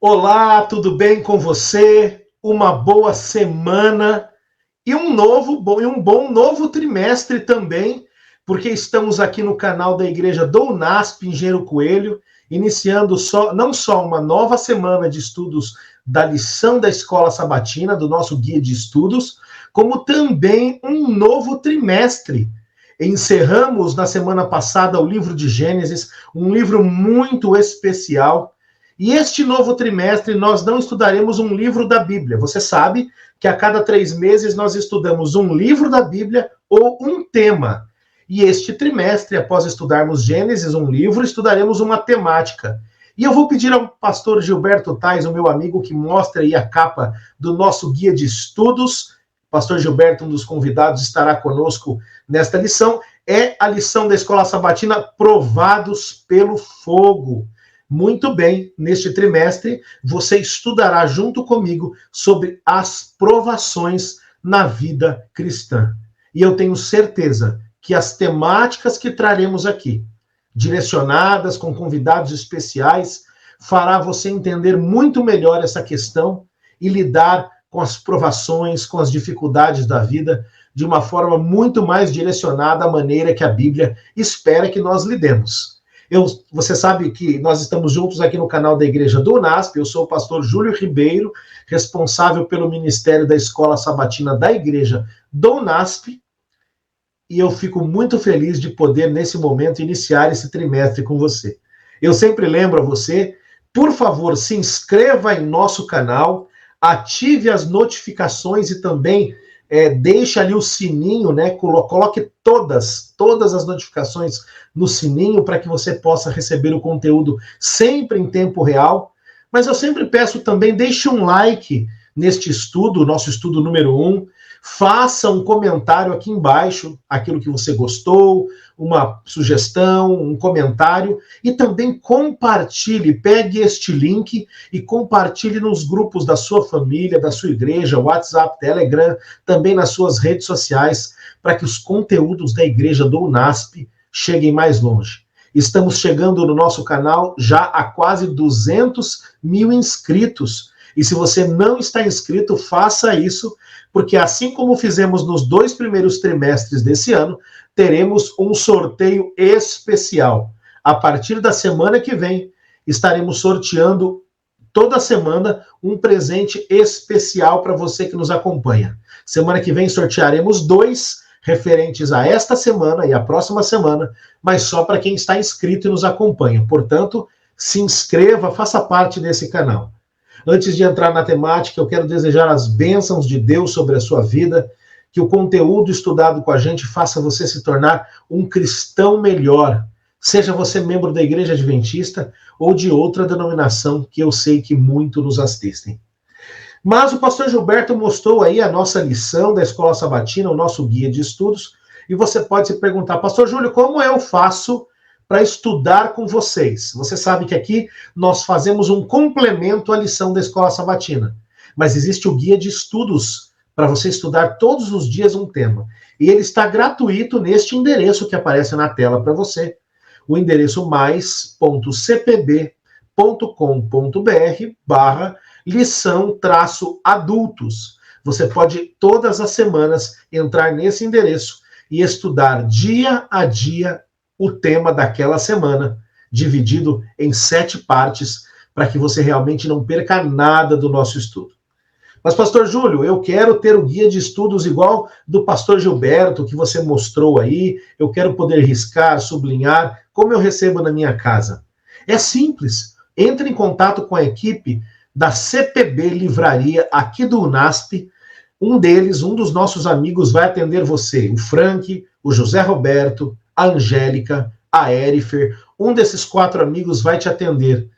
Olá, tudo bem com você? Uma boa semana e um bom novo trimestre também, porque estamos aqui no canal da Igreja do UNASP, Engenheiro Coelho, iniciando não só uma nova semana de estudos da lição da Escola Sabatina, do nosso guia de estudos, como também um novo trimestre. Encerramos na semana passada o livro de Gênesis, um livro muito especial. E este novo trimestre nós não estudaremos um livro da Bíblia. Você sabe que a cada 3 meses nós estudamos um livro da Bíblia ou um tema. E este trimestre, após estudarmos Gênesis, um livro, estudaremos uma temática. E eu vou pedir ao pastor Gilberto Tais, o meu amigo, que mostre aí a capa do nosso guia de estudos. Pastor Gilberto, um dos convidados, estará conosco nesta lição. É a lição da Escola Sabatina Provados pelo Fogo. Muito bem, neste trimestre, você estudará junto comigo sobre as provações na vida cristã. E eu tenho certeza que as temáticas que traremos aqui, direcionadas com convidados especiais, fará você entender muito melhor essa questão e lidar com as provações, com as dificuldades da vida, de uma forma muito mais direcionada à maneira que a Bíblia espera que nós lidemos. Você sabe que nós estamos juntos aqui no canal da Igreja do UNASP. Eu sou o pastor Júlio Ribeiro, responsável pelo Ministério da Escola Sabatina da Igreja do UNASP, e eu fico muito feliz de poder, nesse momento, iniciar esse trimestre com você. Eu sempre lembro a você, por favor, se inscreva em nosso canal, ative as notificações e também deixe ali o sininho, né? Coloque todas as notificações no sininho para que você possa receber o conteúdo sempre em tempo real. Mas eu sempre peço também, deixe um like neste estudo, nosso estudo número 1. Faça um comentário aqui embaixo, aquilo que você gostou, uma sugestão, um comentário, e também compartilhe, pegue este link e compartilhe nos grupos da sua família, da sua igreja, WhatsApp, Telegram, também nas suas redes sociais, para que os conteúdos da Igreja do UNASP cheguem mais longe. Estamos chegando no nosso canal já a quase 200 mil inscritos. E se você não está inscrito, faça isso, porque assim como fizemos nos 2 primeiros trimestres desse ano, teremos um sorteio especial. A partir da semana que vem, estaremos sorteando toda semana um presente especial para você que nos acompanha. Semana que vem sortearemos 2 referentes a esta semana e a próxima semana, mas só para quem está inscrito e nos acompanha. Portanto, se inscreva, faça parte desse canal. Antes de entrar na temática, eu quero desejar as bênçãos de Deus sobre a sua vida, que o conteúdo estudado com a gente faça você se tornar um cristão melhor, seja você membro da Igreja Adventista ou de outra denominação, que eu sei que muito nos assistem. Mas o pastor Gilberto mostrou aí a nossa lição da Escola Sabatina, o nosso guia de estudos, e você pode se perguntar, pastor Júlio, como eu faço para estudar com vocês? Você sabe que aqui nós fazemos um complemento à lição da Escola Sabatina, mas existe o guia de estudos para você estudar todos os dias um tema, e ele está gratuito neste endereço que aparece na tela para você, o endereço mais.cpb.com.br/lição-adultos. Você pode todas as semanas entrar nesse endereço e estudar dia a dia o tema daquela semana, dividido em 7 partes, para que você realmente não perca nada do nosso estudo. Mas, pastor Júlio, eu quero ter o guia de estudos igual do pastor Gilberto, que você mostrou aí, eu quero poder riscar, sublinhar, como eu recebo na minha casa. É simples, entre em contato com a equipe da CPB Livraria aqui do UNASP, um dos nossos amigos vai atender você, o Frank, o José Roberto, a Angélica, a Erifer, um desses 4 amigos vai te atender.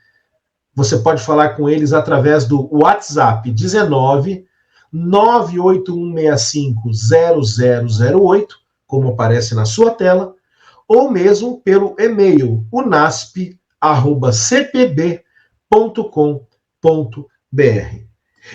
Você pode falar com eles através do WhatsApp 19 98165 0008, como aparece na sua tela, ou mesmo pelo e-mail unasp@cpb.com.br.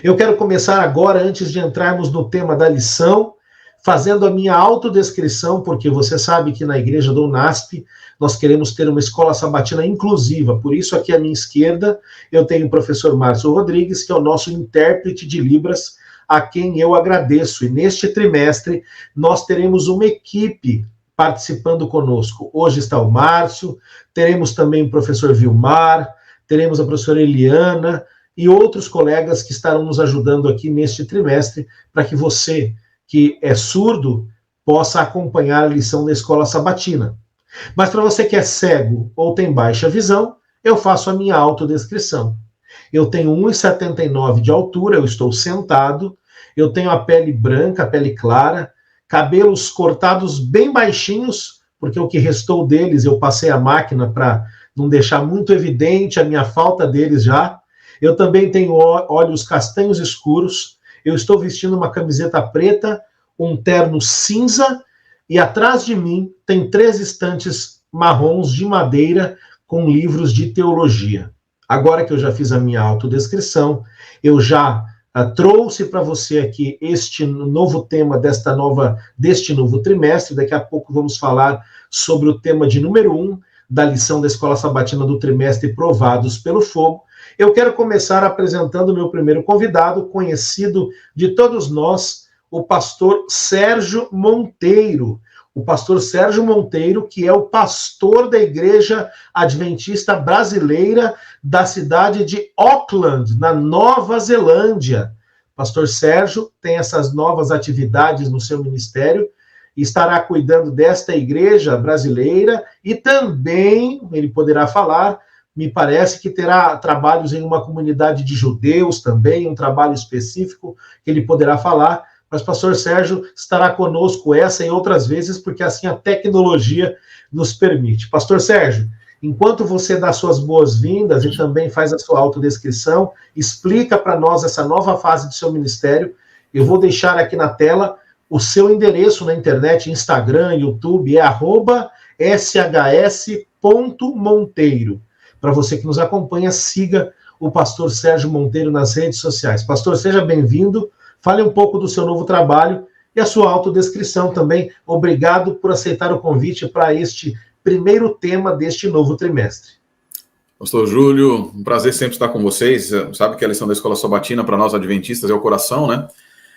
Eu quero começar agora, antes de entrarmos no tema da lição, fazendo a minha autodescrição, porque você sabe que na igreja do UNASP nós queremos ter uma escola sabatina inclusiva. Por isso, aqui à minha esquerda, eu tenho o professor Márcio Rodrigues, que é o nosso intérprete de Libras, a quem eu agradeço. E neste trimestre, nós teremos uma equipe participando conosco. Hoje está o Márcio, teremos também o professor Vilmar, teremos a professora Eliana e outros colegas que estarão nos ajudando aqui neste trimestre, para que você, que é surdo, possa acompanhar a lição da escola sabatina. Mas para você que é cego ou tem baixa visão, eu faço a minha autodescrição. Eu tenho 1,79 de altura, eu estou sentado, eu tenho a pele branca, a pele clara, cabelos cortados bem baixinhos, porque o que restou deles eu passei a máquina para não deixar muito evidente a minha falta deles já. Eu também tenho olhos castanhos escuros, eu estou vestindo uma camiseta preta, um terno cinza, e atrás de mim tem 3 estantes marrons de madeira com livros de teologia. Agora que eu já fiz a minha autodescrição, eu já trouxe para você aqui este novo tema deste novo trimestre. Daqui a pouco vamos falar sobre o tema de número 1 da lição da Escola Sabatina do trimestre Provados pelo Fogo. Eu quero começar apresentando o meu primeiro convidado, conhecido de todos nós, o pastor Sérgio Monteiro. O pastor Sérgio Monteiro, que é o pastor da Igreja Adventista Brasileira da cidade de Auckland, na Nova Zelândia. Pastor Sérgio tem essas novas atividades no seu ministério e estará cuidando desta igreja brasileira e também, ele poderá falar, me parece que terá trabalhos em uma comunidade de judeus também, um trabalho específico que ele poderá falar. Mas pastor Sérgio estará conosco essa e outras vezes, porque assim a tecnologia nos permite. Pastor Sérgio, enquanto você dá suas boas-vindas e também faz a sua autodescrição, explica para nós essa nova fase do seu ministério. Eu vou deixar aqui na tela o seu endereço na internet, Instagram, YouTube, é @shs.monteiro. Para você que nos acompanha, siga o pastor Sérgio Monteiro nas redes sociais. Pastor, seja bem-vindo. Fale um pouco do seu novo trabalho e a sua autodescrição também. Obrigado por aceitar o convite para este primeiro tema deste novo trimestre. Pastor Júlio, um prazer sempre estar com vocês. Sabe que a lição da Escola Sabatina para nós adventistas é o coração, né?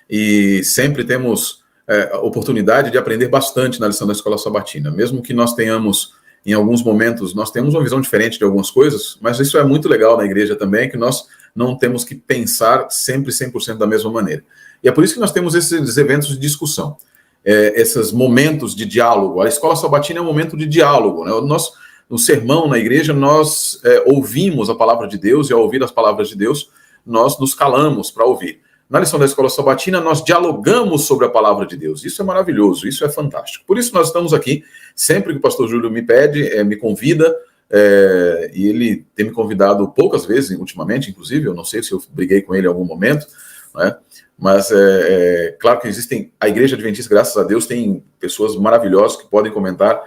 E sempre temos a oportunidade de aprender bastante na lição da Escola Sabatina. Mesmo que nós tenhamos, em alguns momentos, nós temos uma visão diferente de algumas coisas, mas isso é muito legal na igreja também, que nós não temos que pensar sempre 100% da mesma maneira. E é por isso que nós temos esses eventos de discussão, esses momentos de diálogo. A Escola Sabatina é um momento de diálogo, né? No sermão, na igreja, nós ouvimos a palavra de Deus, e ao ouvir as palavras de Deus, nós nos calamos para ouvir. Na lição da Escola Sabatina, nós dialogamos sobre a palavra de Deus. Isso é maravilhoso, isso é fantástico. Por isso nós estamos aqui, sempre que o pastor Júlio me pede, me convida, e ele tem me convidado poucas vezes, ultimamente, inclusive, eu não sei se eu briguei com ele em algum momento, né? Mas claro que existem, a Igreja Adventista, graças a Deus, tem pessoas maravilhosas que podem comentar.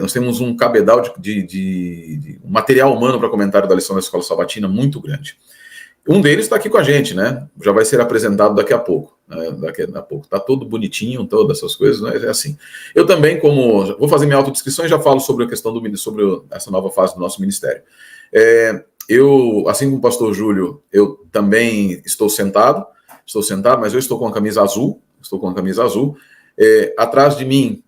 Nós temos um cabedal de material humano para comentário da lição da Escola Sabatina muito grande. Um deles está aqui com a gente, né? Já vai ser apresentado daqui a pouco. Daqui a pouco. Tá todo bonitinho, todas essas coisas, né? É assim. Eu também, vou fazer minha autodescrição e já falo sobre a questão sobre essa nova fase do nosso ministério. Eu, assim como o pastor Júlio, eu também estou sentado, mas eu estou com a camisa azul. Atrás de mim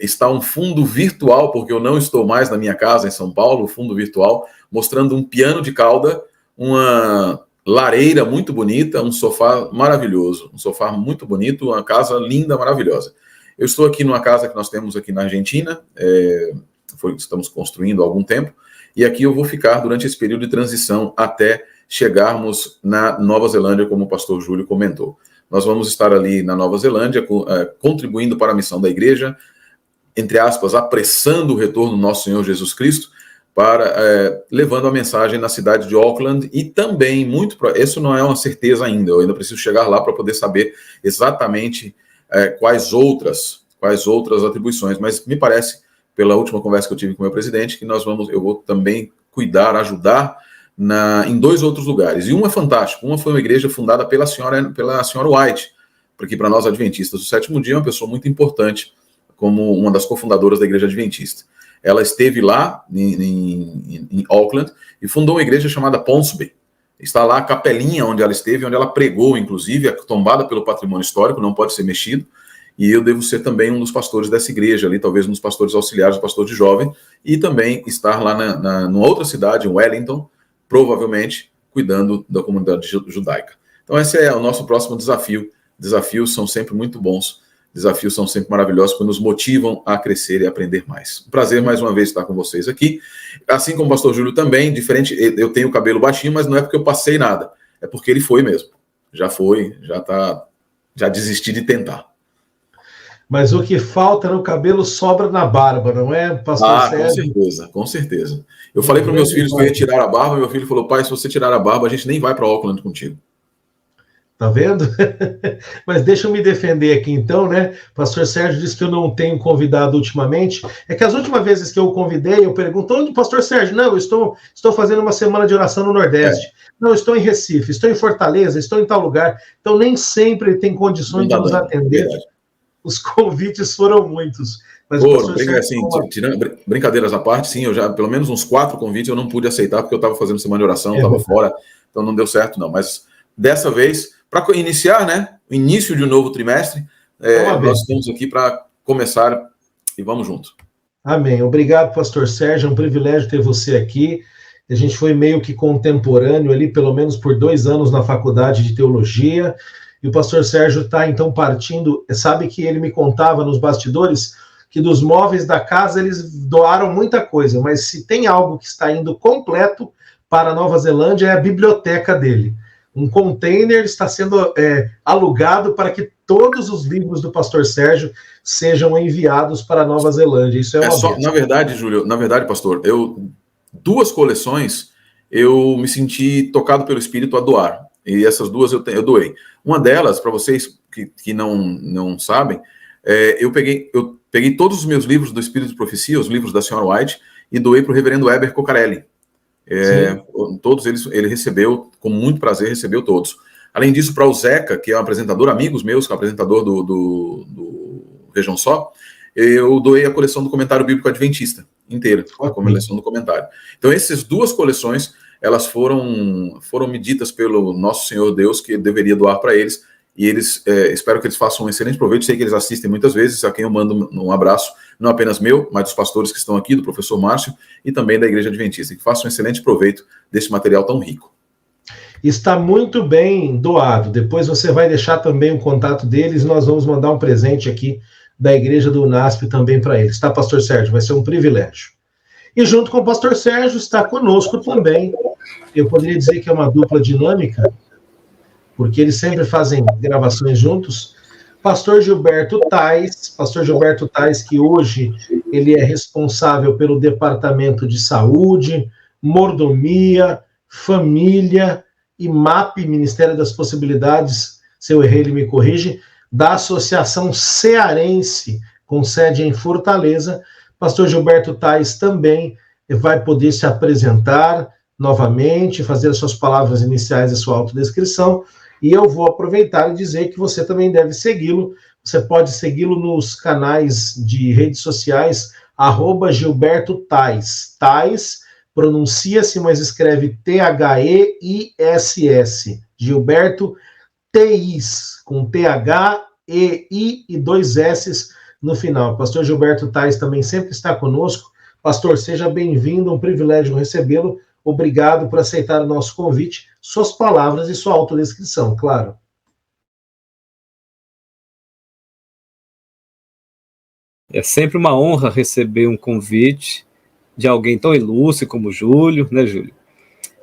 está um fundo virtual, porque eu não estou mais na minha casa em São Paulo, fundo virtual, mostrando um piano de cauda, uma lareira muito bonita, um sofá maravilhoso, uma casa linda, maravilhosa. Eu estou aqui numa casa que nós temos aqui na Argentina, estamos construindo há algum tempo, e aqui eu vou ficar durante esse período de transição até chegarmos na Nova Zelândia, como o pastor Júlio comentou. Nós vamos estar ali na Nova Zelândia, contribuindo para a missão da igreja, entre aspas, apressando o retorno do nosso Senhor Jesus Cristo, levando a mensagem na cidade de Auckland e também, isso não é uma certeza ainda, eu ainda preciso chegar lá para poder saber exatamente quais outras atribuições, mas me parece, pela última conversa que eu tive com o meu presidente, que eu vou também ajudar em 2 outros lugares, e um é fantástico, uma foi uma igreja fundada pela senhora White, porque para nós adventistas do sétimo dia é uma pessoa muito importante, como uma das cofundadoras da Igreja Adventista. Ela esteve lá em Auckland e fundou uma igreja chamada Ponsonby. Está lá a capelinha onde ela esteve, onde ela pregou, inclusive, é tombada pelo patrimônio histórico, não pode ser mexido, e eu devo ser também um dos pastores dessa igreja ali, talvez um dos pastores auxiliares, pastor de jovem, e também estar lá numa outra cidade, em Wellington, provavelmente cuidando da comunidade judaica. Então esse é o nosso próximo desafio. Desafios são sempre muito bons, desafios são sempre maravilhosos, porque nos motivam a crescer e aprender mais. Um prazer mais uma vez estar com vocês aqui. Assim como o pastor Júlio também, diferente, eu tenho o cabelo baixinho, mas não é porque eu passei nada, é porque ele foi mesmo. Já foi, já desisti de tentar. Mas o que falta no cabelo sobra na barba, não é, pastor Sérgio? Com certeza. Eu falei para meus filhos que eu ia tirar a barba, meu filho falou, pai, se você tirar a barba, a gente nem vai para Auckland contigo. Tá vendo? Mas deixa eu me defender aqui então, né? Pastor Sérgio disse que eu não tenho convidado ultimamente. É que as últimas vezes que eu o convidei, eu pergunto, onde, pastor Sérgio? Não, eu estou fazendo uma semana de oração no Nordeste. Não, eu estou em Recife, estou em Fortaleza, estou em tal lugar. Então nem sempre ele tem condições de nos atender. Verdade. Os convites foram muitos. Mas brincadeiras à parte, sim, eu já, pelo menos uns 4 convites eu não pude aceitar, porque eu estava fazendo semana de oração, estava fora, então não deu certo, não. Mas dessa vez, para iniciar, né, o início de um novo trimestre, nós estamos aqui para começar e vamos junto. Amém. Obrigado, pastor Sérgio, é um privilégio ter você aqui. A gente foi meio que contemporâneo ali, pelo menos por 2 anos na faculdade de teologia. E o pastor Sérgio está, então, partindo, sabe que ele me contava nos bastidores que dos móveis da casa eles doaram muita coisa, mas se tem algo que está indo completo para a Nova Zelândia é a biblioteca dele. Um container está sendo alugado para que todos os livros do pastor Sérgio sejam enviados para a Nova Zelândia. Isso é uma só, na verdade, Júlio, pastor, 2 coleções eu me senti tocado pelo Espírito a doar. E essas 2 eu doei. Uma delas, para vocês que não sabem, eu peguei todos os meus livros do Espírito de Profecia, os livros da senhora White, e doei para o reverendo Heber Cocarelli. Todos eles, ele recebeu, com muito prazer, recebeu todos. Além disso, para o Zeca, que é um apresentador, amigos meus, que é um apresentador do Vejam Só, eu doei a coleção do Comentário Bíblico Adventista inteira, a coleção do comentário. Então, essas 2 coleções, elas foram medidas pelo nosso Senhor Deus, que deveria doar para eles, e eles, espero que eles façam um excelente proveito. Sei que eles assistem muitas vezes, a quem eu mando um abraço, não apenas meu, mas dos pastores que estão aqui, do professor Márcio, e também da Igreja Adventista, que façam um excelente proveito desse material tão rico. Está muito bem doado. Depois você vai deixar também o contato deles, nós vamos mandar um presente aqui da Igreja do UNASP também para eles, tá, pastor Sérgio? Vai ser um privilégio. E junto com o pastor Sérgio está conosco também, eu poderia dizer que é uma dupla dinâmica, porque eles sempre fazem gravações juntos, pastor Gilberto Tais, que hoje ele é responsável pelo Departamento de Saúde, Mordomia, Família e MAP, Ministério das Possibilidades, se eu errei ele me corrige, da Associação Cearense, com sede em Fortaleza. Pastor Gilberto Tais também vai poder se apresentar novamente, fazer as suas palavras iniciais e sua autodescrição, e eu vou aproveitar e dizer que você também deve segui-lo. Você pode segui-lo nos canais de redes sociais, @Gilberto Tais. Tais pronuncia-se, mas escreve T-H-E-I-S-S. Gilberto Tais, com T-H-E-I e 2 S no final. Pastor Gilberto Tais também sempre está conosco. Pastor, seja bem-vindo, é um privilégio recebê-lo. Obrigado por aceitar o nosso convite, suas palavras e sua autodescrição, claro. É sempre uma honra receber um convite de alguém tão ilustre como o Júlio, né, Júlio?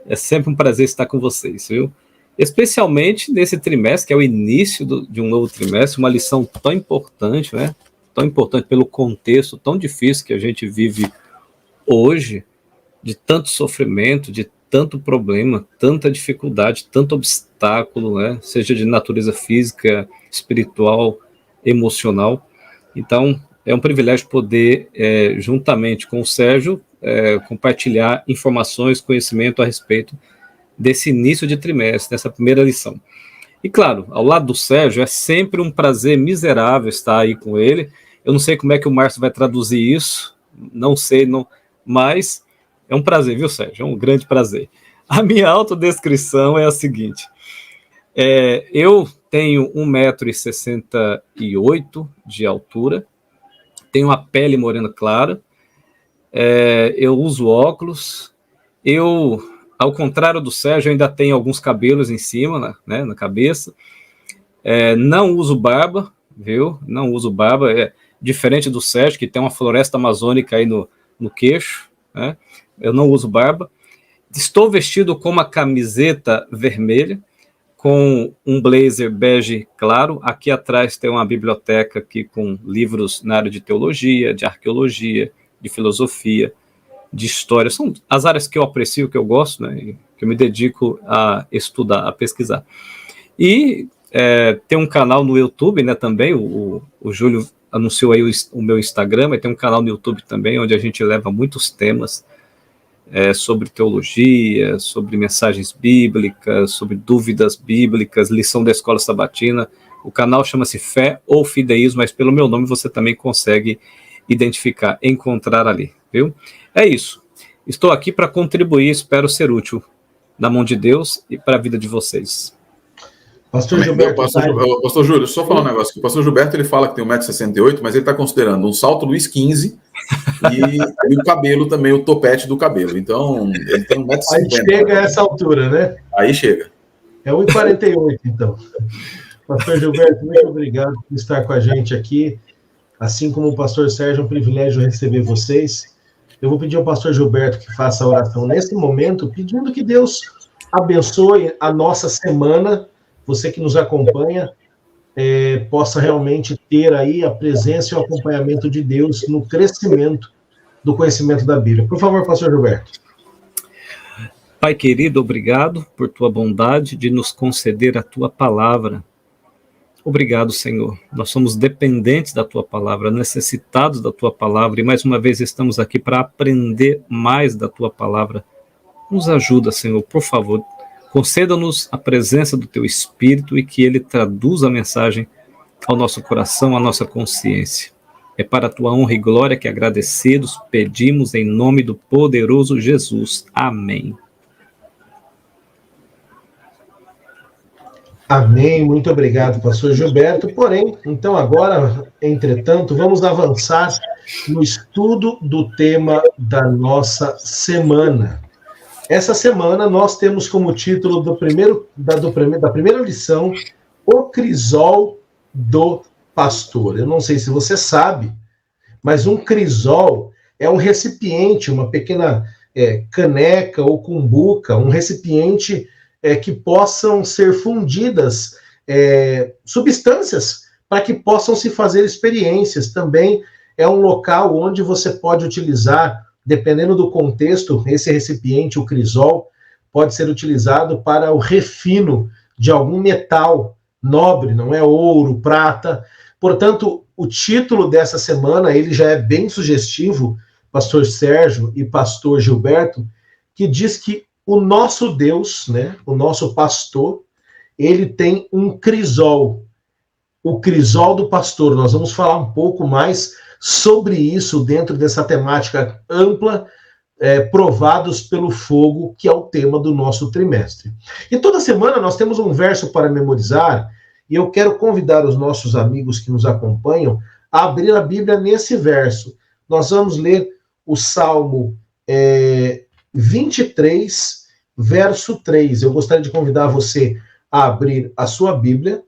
É sempre um prazer estar com vocês, viu? Especialmente nesse trimestre, que é o início de um novo trimestre, uma lição tão importante, né? Tão importante pelo contexto tão difícil que a gente vive hoje, de tanto sofrimento, de tanto problema, tanta dificuldade, tanto obstáculo, né? Seja de natureza física, espiritual, emocional. Então, é um privilégio poder, juntamente com o Sérgio, compartilhar informações, conhecimento a respeito desse início de trimestre, dessa primeira lição. E claro, ao lado do Sérgio, é sempre um prazer miserável estar aí com ele. Eu não sei como é que o Márcio vai traduzir isso, não sei, não, mas é um prazer, viu, Sérgio? É um grande prazer. A minha autodescrição é a seguinte: eu tenho 1,68 m de altura, tenho a pele morena clara, eu uso óculos, ao contrário do Sérgio, ainda tenho alguns cabelos em cima, né, na cabeça, não uso barba, viu? Não uso barba, diferente do Sérgio, que tem uma floresta amazônica aí no queixo, né? Eu não uso barba. Estou vestido com uma camiseta vermelha, com um blazer bege claro. Aqui atrás tem uma biblioteca aqui com livros na área de teologia, de arqueologia, de filosofia, de história. São as áreas que eu aprecio, que eu gosto, né, que eu me dedico a estudar, a pesquisar. E tem um canal no YouTube, né, também, o Júlio anunciou aí o meu Instagram, mas tem um canal no YouTube também, onde a gente leva muitos temas sobre teologia, sobre mensagens bíblicas, sobre dúvidas bíblicas, lição da escola sabatina. O canal chama-se Fé ou Fideísmo, mas pelo meu nome você também consegue identificar, encontrar ali, viu? É isso. Estou aqui para contribuir, espero ser útil na mão de Deus e para a vida de vocês. Pastor Gilberto. Pastor Júlio, só falar um negócio aqui. O pastor Gilberto, ele fala que tem 1,68 m, mas ele está considerando um salto Luiz XV e o cabelo também, o topete do cabelo. Então, ele tem 1,50 m. Aí chega a essa altura, né? Aí chega. É 1,48 m, então. Pastor Gilberto, muito obrigado por estar com a gente aqui. Assim como o pastor Sérgio, é um privilégio receber vocês. Eu vou pedir ao pastor Gilberto que faça a oração nesse momento, pedindo que Deus abençoe a nossa semana. Você que nos acompanha possa realmente ter aí a presença e o acompanhamento de Deus no crescimento do conhecimento da Bíblia. Por favor, pastor Gilberto. Pai querido, obrigado por tua bondade de nos conceder a tua palavra. Obrigado, Senhor. Nós somos dependentes da tua palavra, necessitados da tua palavra, e mais uma vez estamos aqui para aprender mais da tua palavra. Nos ajuda, Senhor, por favor. Conceda-nos a presença do teu Espírito e que ele traduza a mensagem ao nosso coração, à nossa consciência. É para a tua honra e glória que, agradecidos, pedimos em nome do poderoso Jesus. Amém. Amém. Muito obrigado, pastor Gilberto. Porém, então agora, entretanto, vamos avançar no estudo do tema da nossa semana. Essa semana nós temos como título da primeira lição, O Crisol do Pastor. Eu não sei se você sabe, mas um crisol é um recipiente, uma pequena caneca ou cumbuca, um recipiente que possam ser fundidas substâncias para que possam se fazer experiências. Também é um local onde você pode utilizar, dependendo do contexto, esse recipiente, o crisol, pode ser utilizado para o refino de algum metal nobre, não é ouro, prata. Portanto, o título dessa semana, ele já é bem sugestivo, pastor Sérgio e pastor Gilberto, que diz que o nosso Deus, né, o nosso pastor, ele tem um crisol, o crisol do pastor. Nós vamos falar um pouco mais sobre isso dentro dessa temática ampla, provados pelo fogo, que é o tema do nosso trimestre. E toda semana nós temos um verso para memorizar, e eu quero convidar os nossos amigos que nos acompanham a abrir a Bíblia nesse verso. Nós vamos ler o Salmo 23, verso 3. Eu gostaria de convidar você a abrir a sua Bíblia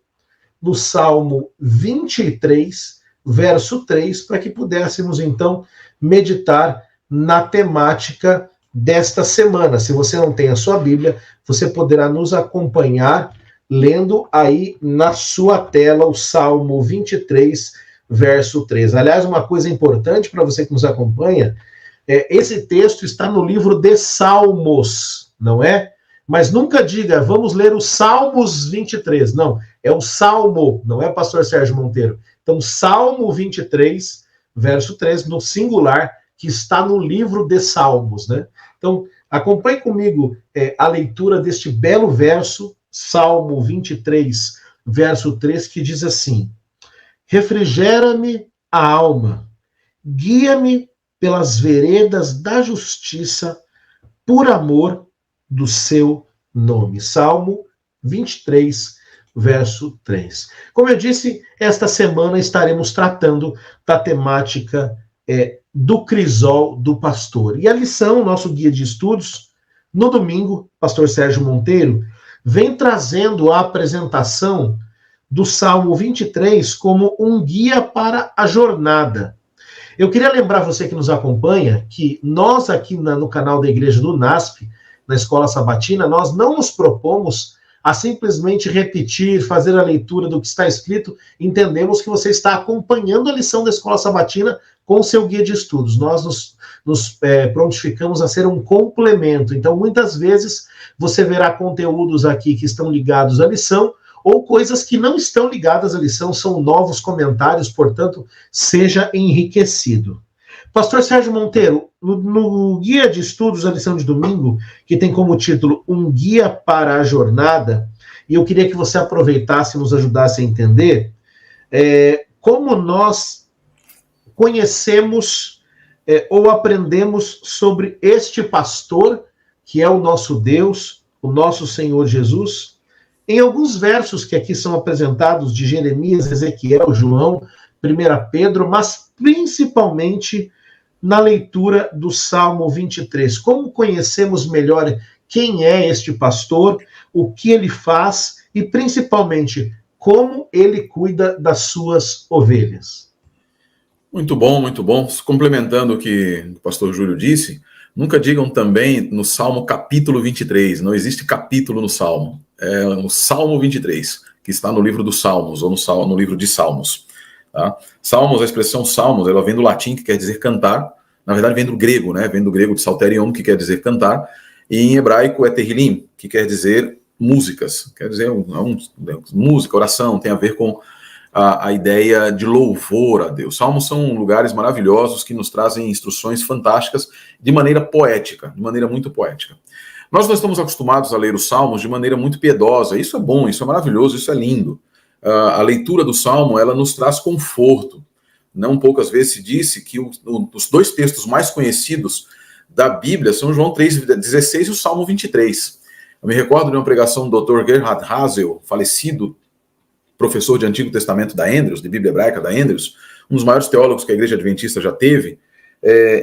no Salmo 23, verso 3, para que pudéssemos, então, meditar na temática desta semana. Se você não tem a sua Bíblia, você poderá nos acompanhar lendo aí na sua tela o Salmo 23, verso 3. Aliás, uma coisa importante para você que nos acompanha, esse texto está no livro de Salmos, não é? Mas nunca diga, vamos ler os Salmos 23. Não, é o Salmo, não é, pastor Sérgio Monteiro? Então, Salmo 23, verso 3, no singular, que está no livro de Salmos, né? Então, acompanhe comigo a leitura deste belo verso Salmo 23, verso 3, que diz assim: refrigera-me a alma, guia-me pelas veredas da justiça, por amor do seu nome. Salmo 23, verso 3. Como eu disse, esta semana estaremos tratando da temática do crisol do pastor. E a lição, nosso guia de estudos, no domingo, pastor Sérgio Monteiro, vem trazendo a apresentação do Salmo 23 como um guia para a jornada. Eu queria lembrar você que nos acompanha que nós aqui no canal da Igreja do NASP, na Escola Sabatina, nós não nos propomos a simplesmente repetir, fazer a leitura do que está escrito. Entendemos que você está acompanhando a lição da Escola Sabatina com o seu guia de estudos. Nós nos prontificamos a ser um complemento. Então, muitas vezes, você verá conteúdos aqui que estão ligados à lição, ou coisas que não estão ligadas à lição, são novos comentários, portanto, seja enriquecido. Pastor Sérgio Monteiro, no guia de estudos da lição de domingo, que tem como título Um Guia para a Jornada, e eu queria que você aproveitasse e nos ajudasse a entender como nós conhecemos ou aprendemos sobre este pastor, que é o nosso Deus, o nosso Senhor Jesus, em alguns versos que aqui são apresentados de Jeremias, Ezequiel, João, 1 Pedro, mas principalmente na leitura do Salmo 23. Como conhecemos melhor quem é este pastor, o que ele faz e, principalmente, como ele cuida das suas ovelhas? Muito bom, muito bom. Complementando o que o pastor Júlio disse, nunca digam também no Salmo capítulo 23, não existe capítulo no Salmo. É o Salmo 23, que está no livro dos Salmos, ou no livro de Salmos. Tá? Salmos, a expressão Salmos, ela vem do latim, que quer dizer cantar. Na verdade, vem do grego, né? Vem do grego de salterion, que quer dizer cantar. E em hebraico é terrilim, que quer dizer músicas. Quer dizer música, oração, tem a ver com a ideia de louvor a Deus. Salmos são lugares maravilhosos que nos trazem instruções fantásticas de maneira poética, de maneira muito poética. Nós não estamos acostumados a ler os Salmos de maneira muito piedosa. Isso é bom, isso é maravilhoso, isso é lindo. A leitura do Salmo, ela nos traz conforto. Não poucas vezes se disse que os dois textos mais conhecidos da Bíblia são João 3,16 e o Salmo 23. Eu me recordo de uma pregação do Dr. Gerhard Hasel, falecido professor de Antigo Testamento da Andrews, de Bíblia Hebraica da Andrews, um dos maiores teólogos que a Igreja Adventista já teve,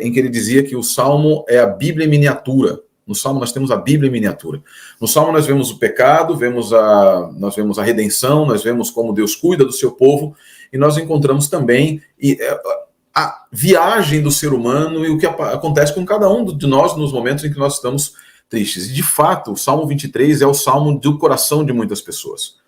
em que ele dizia que o Salmo é a Bíblia em miniatura. No Salmo nós temos a Bíblia em miniatura. No Salmo nós vemos o pecado, nós vemos a redenção, nós vemos como Deus cuida do seu povo, e nós encontramos também a viagem do ser humano e o que acontece com cada um de nós nos momentos em que nós estamos tristes. E, de fato, o Salmo 23 é o salmo do coração de muitas pessoas.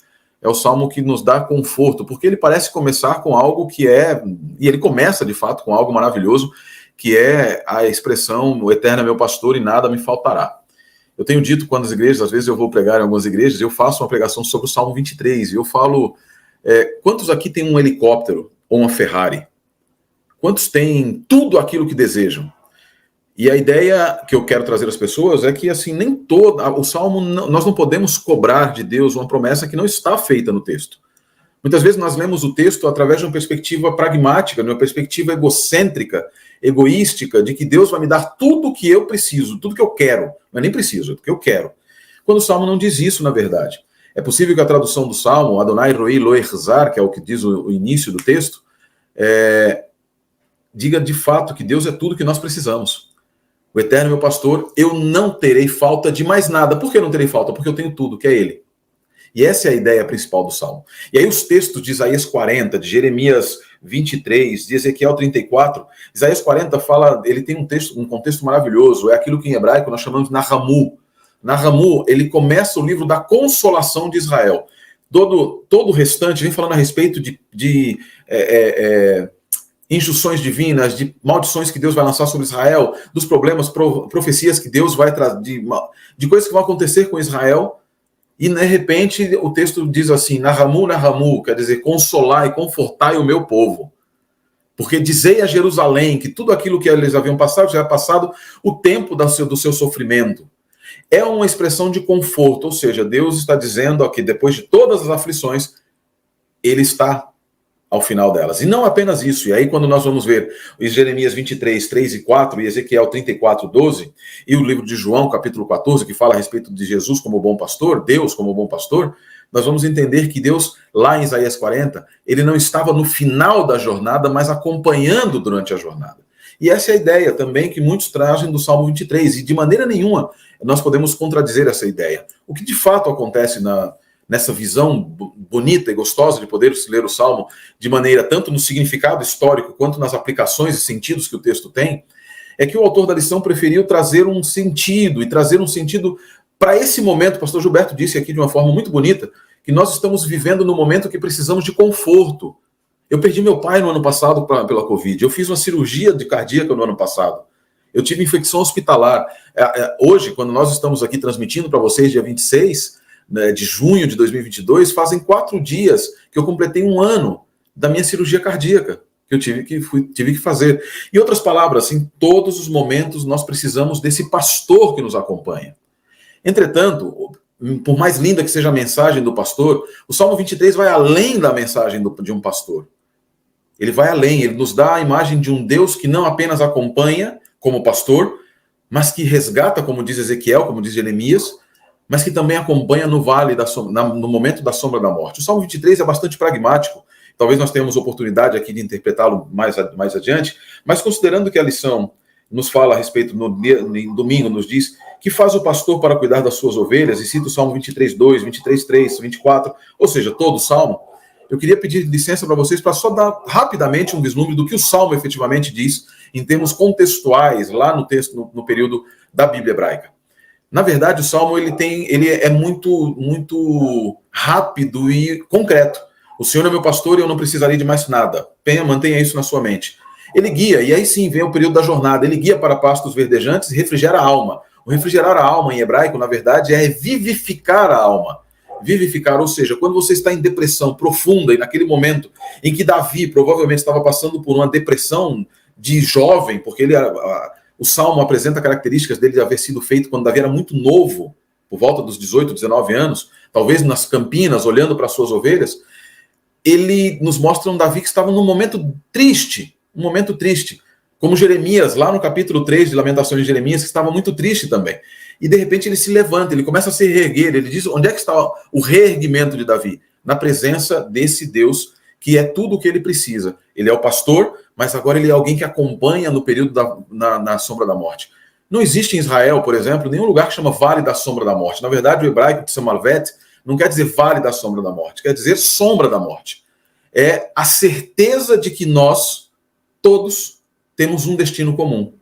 É o salmo que nos dá conforto, porque ele parece começar com algo que e ele começa, de fato, com algo maravilhoso, que é a expressão, o Eterno é meu pastor e nada me faltará. Eu tenho dito quando as igrejas, às vezes eu vou pregar em algumas igrejas, eu faço uma pregação sobre o Salmo 23, e eu falo, quantos aqui tem um helicóptero ou uma Ferrari? Quantos têm tudo aquilo que desejam? E a ideia que eu quero trazer às pessoas é que, assim, nem todo o Salmo, nós não podemos cobrar de Deus uma promessa que não está feita no texto. Muitas vezes nós lemos o texto através de uma perspectiva pragmática, de uma perspectiva egocêntrica, egoística, de que Deus vai me dar tudo o que eu preciso, tudo que eu quero. Mas nem preciso, é o que eu quero. Quando o Salmo não diz isso, na verdade. É possível que a tradução do Salmo, Adonai Roei Lo Echzar, que é o que diz o início do texto, diga de fato que Deus é tudo que nós precisamos. O Eterno é meu pastor, eu não terei falta de mais nada. Por que eu não terei falta? Porque eu tenho tudo, que é Ele. E essa é a ideia principal do Salmo. E aí os textos de Isaías 40, de Jeremias 23, de Ezequiel 34, Isaías 40 fala, ele tem um contexto maravilhoso, é aquilo que em hebraico nós chamamos de Nahamu. Nahamu, ele começa o livro da consolação de Israel. Todo o restante vem falando a respeito de injunções divinas, de maldições que Deus vai lançar sobre Israel, dos problemas, profecias que Deus vai trazer, de coisas que vão acontecer com Israel. E, de repente, o texto diz assim, Nahamu, Nahamu, quer dizer, consolai e confortai o meu povo. Porque dizei a Jerusalém que tudo aquilo que eles haviam passado, já é passado o tempo do seu sofrimento. é uma expressão de conforto, ou seja, Deus está dizendo que depois de todas as aflições, ele está ao final delas. E não apenas isso, e aí quando nós vamos ver Jeremias 23, 3 e 4, e Ezequiel 34, 12, e o livro de João, capítulo 14, que fala a respeito de Jesus como bom pastor, Deus como bom pastor, nós vamos entender que Deus, lá em Isaías 40, ele não estava no final da jornada, mas acompanhando durante a jornada. E essa é a ideia também que muitos trazem do Salmo 23, e de maneira nenhuma nós podemos contradizer essa ideia. O que de fato acontece nessa visão bonita e gostosa de poder ler o Salmo de maneira tanto no significado histórico quanto nas aplicações e sentidos que o texto tem, é que o autor da lição preferiu trazer um sentido, e trazer um sentido para esse momento. O pastor Gilberto disse aqui de uma forma muito bonita, que nós estamos vivendo no momento que precisamos de conforto. Eu perdi meu pai no ano passado pela Covid, eu fiz uma cirurgia de cardíaca no ano passado, eu tive infecção hospitalar. Hoje, quando nós estamos aqui transmitindo para vocês, dia 26 de junho de 2022, fazem 4 dias que eu completei 1 ano da minha cirurgia cardíaca, que eu tive que fazer. Em outras palavras, em todos os momentos nós precisamos desse pastor que nos acompanha. Entretanto, por mais linda que seja a mensagem do pastor, o Salmo 23 vai além da mensagem de um pastor. Ele vai além, ele nos dá a imagem de um Deus que não apenas acompanha como pastor, mas que resgata, como diz Ezequiel, como diz Jeremias, mas que também acompanha no vale no momento da sombra da morte. O Salmo 23 é bastante pragmático, talvez nós tenhamos oportunidade aqui de interpretá-lo mais adiante, mas considerando que a lição nos fala a respeito, no domingo nos diz, que faz o pastor para cuidar das suas ovelhas, e cita o Salmo 23, 2, 23, 3, 24, ou seja, todo o Salmo. Eu queria pedir licença para vocês para só dar rapidamente um vislumbre do que o Salmo efetivamente diz, em termos contextuais, lá no texto, no período da Bíblia hebraica. Na verdade, o Salmo ele é muito rápido e concreto. O Senhor é meu pastor e eu não precisarei de mais nada. Mantenha isso na sua mente. Ele guia, e aí sim vem o período da jornada, ele guia para pastos verdejantes e refrigera a alma. O refrigerar a alma em hebraico, na verdade, é vivificar a alma. Vivificar, ou seja, quando você está em depressão profunda, e naquele momento em que Davi provavelmente estava passando por uma depressão de jovem, porque o Salmo apresenta características dele de haver sido feito quando Davi era muito novo, por volta dos 18, 19 anos, talvez nas campinas, olhando para as suas ovelhas, ele nos mostra um Davi que estava num momento triste, como Jeremias, lá no capítulo 3 de Lamentações de Jeremias, que estava muito triste também. E de repente ele se levanta, ele começa a se reerguer, ele diz, onde é que está o reerguimento de Davi? Na presença desse Deus que é tudo o que ele precisa. Ele é o pastor, mas agora ele é alguém que acompanha no período na sombra da morte. Não existe em Israel, por exemplo, nenhum lugar que chama Vale da Sombra da Morte. Na verdade, o hebraico de Samalvet não quer dizer Vale da Sombra da Morte, quer dizer Sombra da Morte. É a certeza de que nós, todos, temos um destino comum,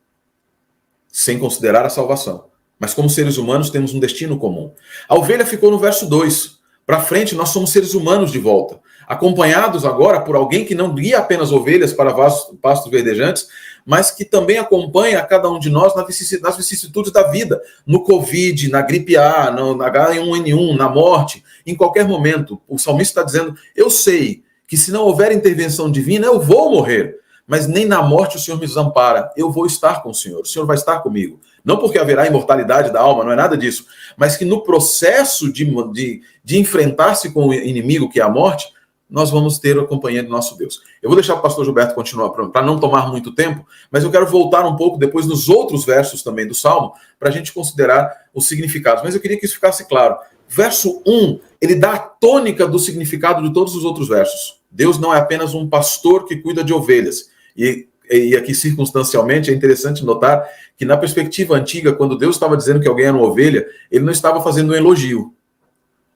sem considerar a salvação. Mas como seres humanos temos um destino comum. A ovelha ficou no verso 2. Para frente, nós somos seres humanos de volta, acompanhados agora por alguém que não guia apenas ovelhas para pastos verdejantes, mas que também acompanha a cada um de nós nas vicissitudes da vida, no Covid, na gripe A, na H1N1, na morte, em qualquer momento. O salmista está dizendo, eu sei que se não houver intervenção divina, eu vou morrer, mas nem na morte o Senhor me desampara, eu vou estar com o Senhor vai estar comigo. Não porque haverá imortalidade da alma, não é nada disso, mas que no processo de enfrentar-se com o inimigo, que é a morte, nós vamos ter a companhia do nosso Deus. Eu vou deixar o pastor Gilberto continuar para não tomar muito tempo, mas eu quero voltar um pouco depois nos outros versos também do Salmo, para a gente considerar os significados. Mas eu queria que isso ficasse claro. Verso 1, ele dá a tônica do significado de todos os outros versos. Deus não é apenas um pastor que cuida de ovelhas. E aqui, circunstancialmente, é interessante notar que na perspectiva antiga, quando Deus estava dizendo que alguém era uma ovelha, ele não estava fazendo um elogio.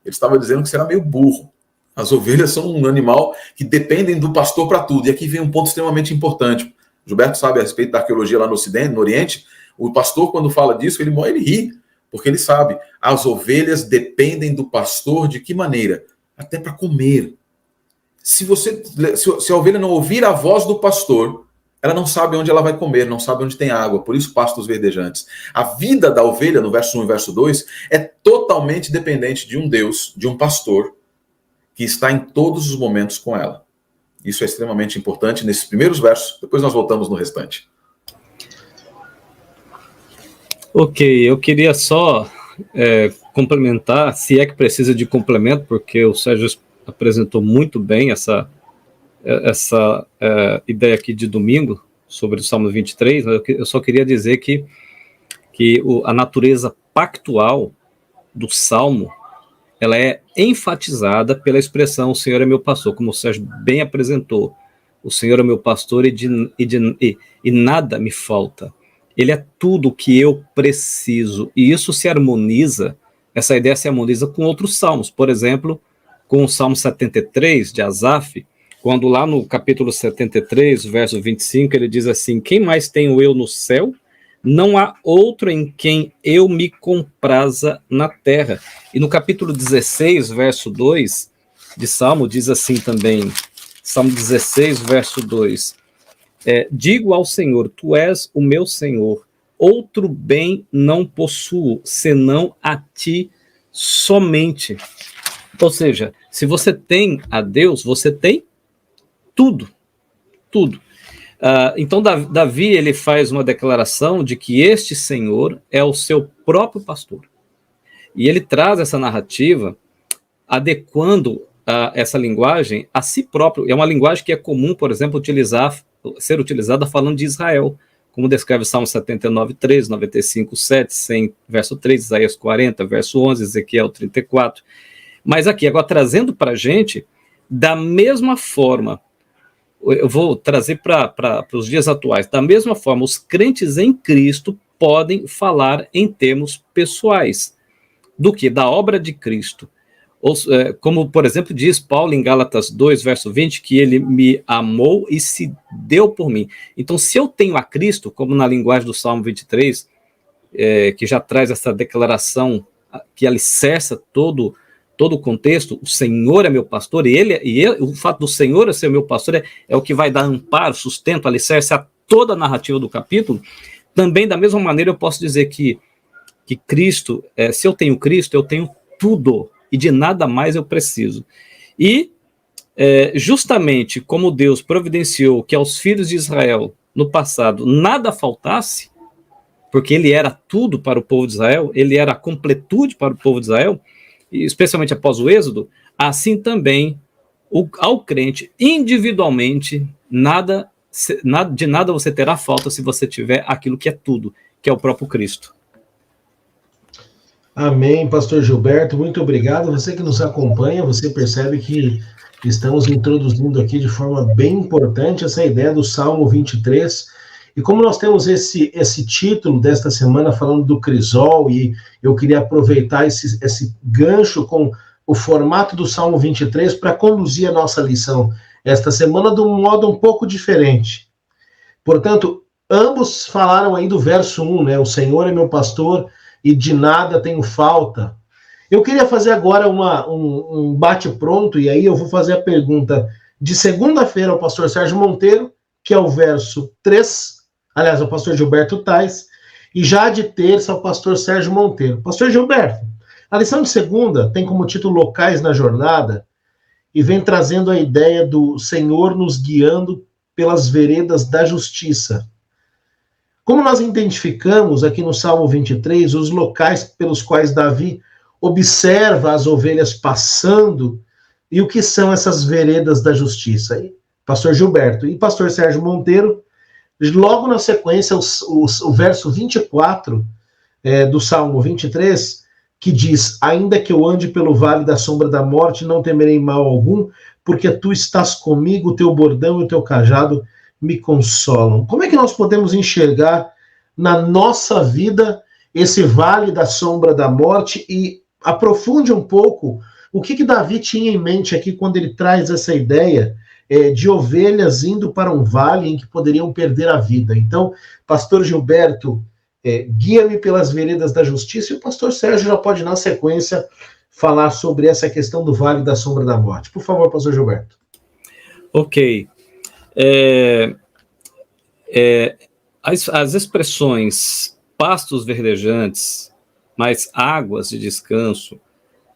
Ele estava dizendo que você era meio burro. As ovelhas são um animal que dependem do pastor para tudo. E aqui vem um ponto extremamente importante. Gilberto sabe a respeito da arqueologia lá no Ocidente, no Oriente. O pastor, quando fala disso, ele ri, porque ele sabe. As ovelhas dependem do pastor de que maneira? Até para comer. Se a ovelha não ouvir a voz do pastor, ela não sabe onde ela vai comer, não sabe onde tem água, por isso pastos verdejantes. A vida da ovelha, no verso 1 e verso 2, é totalmente dependente de um Deus, de um pastor, que está em todos os momentos com ela. Isso é extremamente importante nesses primeiros versos, depois nós voltamos no restante. Ok, eu queria só complementar, se é que precisa de complemento, porque o Sérgio apresentou muito bem essa ideia aqui de domingo, sobre o Salmo 23, mas eu só queria dizer que a natureza pactual do Salmo, ela é enfatizada pela expressão "o Senhor é meu pastor", como o Sérgio bem apresentou. O Senhor é meu pastor e nada me falta. Ele é tudo o que eu preciso. E isso se harmoniza, essa ideia se harmoniza com outros salmos. Por exemplo, com o Salmo 73, de Asaf, quando lá no capítulo 73, verso 25, ele diz assim: quem mais tenho eu no céu? Não há outro em quem eu me compraza na terra. E no capítulo 16, verso 2 de Salmo, diz assim também, Salmo 16, verso 2, digo ao Senhor, tu és o meu Senhor, outro bem não possuo, senão a ti somente. Ou seja, se você tem a Deus, você tem tudo, tudo. Então Davi, ele faz uma declaração de que este Senhor é o seu próprio pastor. E ele traz essa narrativa adequando essa linguagem a si próprio. É uma linguagem que é comum, por exemplo, ser utilizada falando de Israel, como descreve o Salmo 79, 3, 95, 7, 100, verso 3, Isaías 40, verso 11, Ezequiel 34. Mas aqui, agora trazendo para a gente, da mesma forma, eu vou trazer para os dias atuais, da mesma forma, os crentes em Cristo podem falar em termos pessoais, do que? Da obra de Cristo. Como, por exemplo, diz Paulo em Gálatas 2, verso 20, que ele me amou e se deu por mim. Então, se eu tenho a Cristo, como na linguagem do Salmo 23, que já traz essa declaração que alicerça todo o contexto, o Senhor é meu pastor, o fato do Senhor ser meu pastor é o que vai dar amparo, sustento, alicerce a toda a narrativa do capítulo. Também, da mesma maneira, eu posso dizer que Cristo, se eu tenho Cristo, eu tenho tudo, e de nada mais eu preciso. E, justamente como Deus providenciou que aos filhos de Israel, no passado, nada faltasse, porque ele era tudo para o povo de Israel, ele era a completude para o povo de Israel, especialmente após o Êxodo, assim também ao crente, individualmente, de nada você terá falta se você tiver aquilo que é tudo, que é o próprio Cristo. Amém, pastor Gilberto, muito obrigado. Você que nos acompanha, você percebe que estamos introduzindo aqui de forma bem importante essa ideia do Salmo 23. E como nós temos esse título desta semana falando do crisol, e eu queria aproveitar esse gancho com o formato do Salmo 23 para conduzir a nossa lição esta semana de um modo um pouco diferente. Portanto, ambos falaram aí do verso 1, né? O Senhor é meu pastor e de nada tenho falta. Eu queria fazer agora um bate-pronto, e aí eu vou fazer a pergunta de segunda-feira ao pastor Sérgio Monteiro, que é o verso 3, aliás, ao pastor Gilberto Tais, e já de terça ao pastor Sérgio Monteiro. Pastor Gilberto, a lição de segunda tem como título Locais na Jornada, e vem trazendo a ideia do Senhor nos guiando pelas veredas da justiça. Como nós identificamos aqui no Salmo 23, os locais pelos quais Davi observa as ovelhas passando e o que são essas veredas da justiça. E pastor Gilberto e pastor Sérgio Monteiro, logo na sequência, o verso 24 do Salmo 23, que diz: ainda que eu ande pelo vale da sombra da morte, não temerei mal algum, porque tu estás comigo, o teu bordão e o teu cajado me consolam. Como é que nós podemos enxergar na nossa vida esse vale da sombra da morte? E aprofunde um pouco o que Davi tinha em mente aqui quando ele traz essa ideia de ovelhas indo para um vale em que poderiam perder a vida. Então, pastor Gilberto, guia-me pelas veredas da justiça, e o pastor Sérgio já pode, na sequência, falar sobre essa questão do vale da sombra da morte. Por favor, pastor Gilberto. Ok. As expressões pastos verdejantes, mais águas de descanso,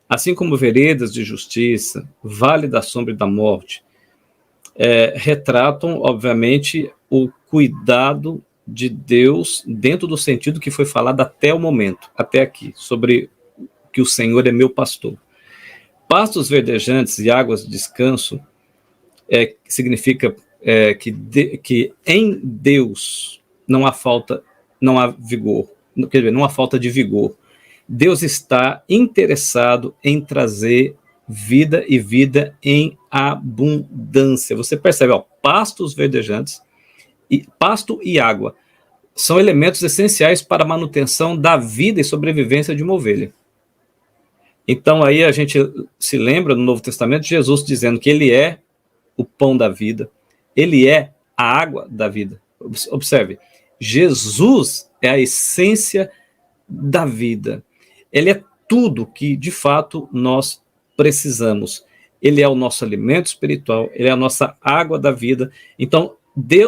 assim como veredas de justiça, vale da sombra e da morte, retratam, obviamente, o cuidado de Deus dentro do sentido que foi falado até o momento, até aqui, sobre que o Senhor é meu pastor. Pastos verdejantes e águas de descanso significa que em Deus não há falta, não há vigor, quer dizer, não há falta de vigor. Deus está interessado em trazer vida e vida em abundância. Você percebe, pastos verdejantes, pasto e água são elementos essenciais para a manutenção da vida e sobrevivência de uma ovelha. Então aí a gente se lembra no Novo Testamento Jesus dizendo que ele é o pão da vida, ele é a água da vida. Observe, Jesus é a essência da vida. Ele é tudo que de fato nós precisamos. Ele é o nosso alimento espiritual, ele é a nossa água da vida. Então,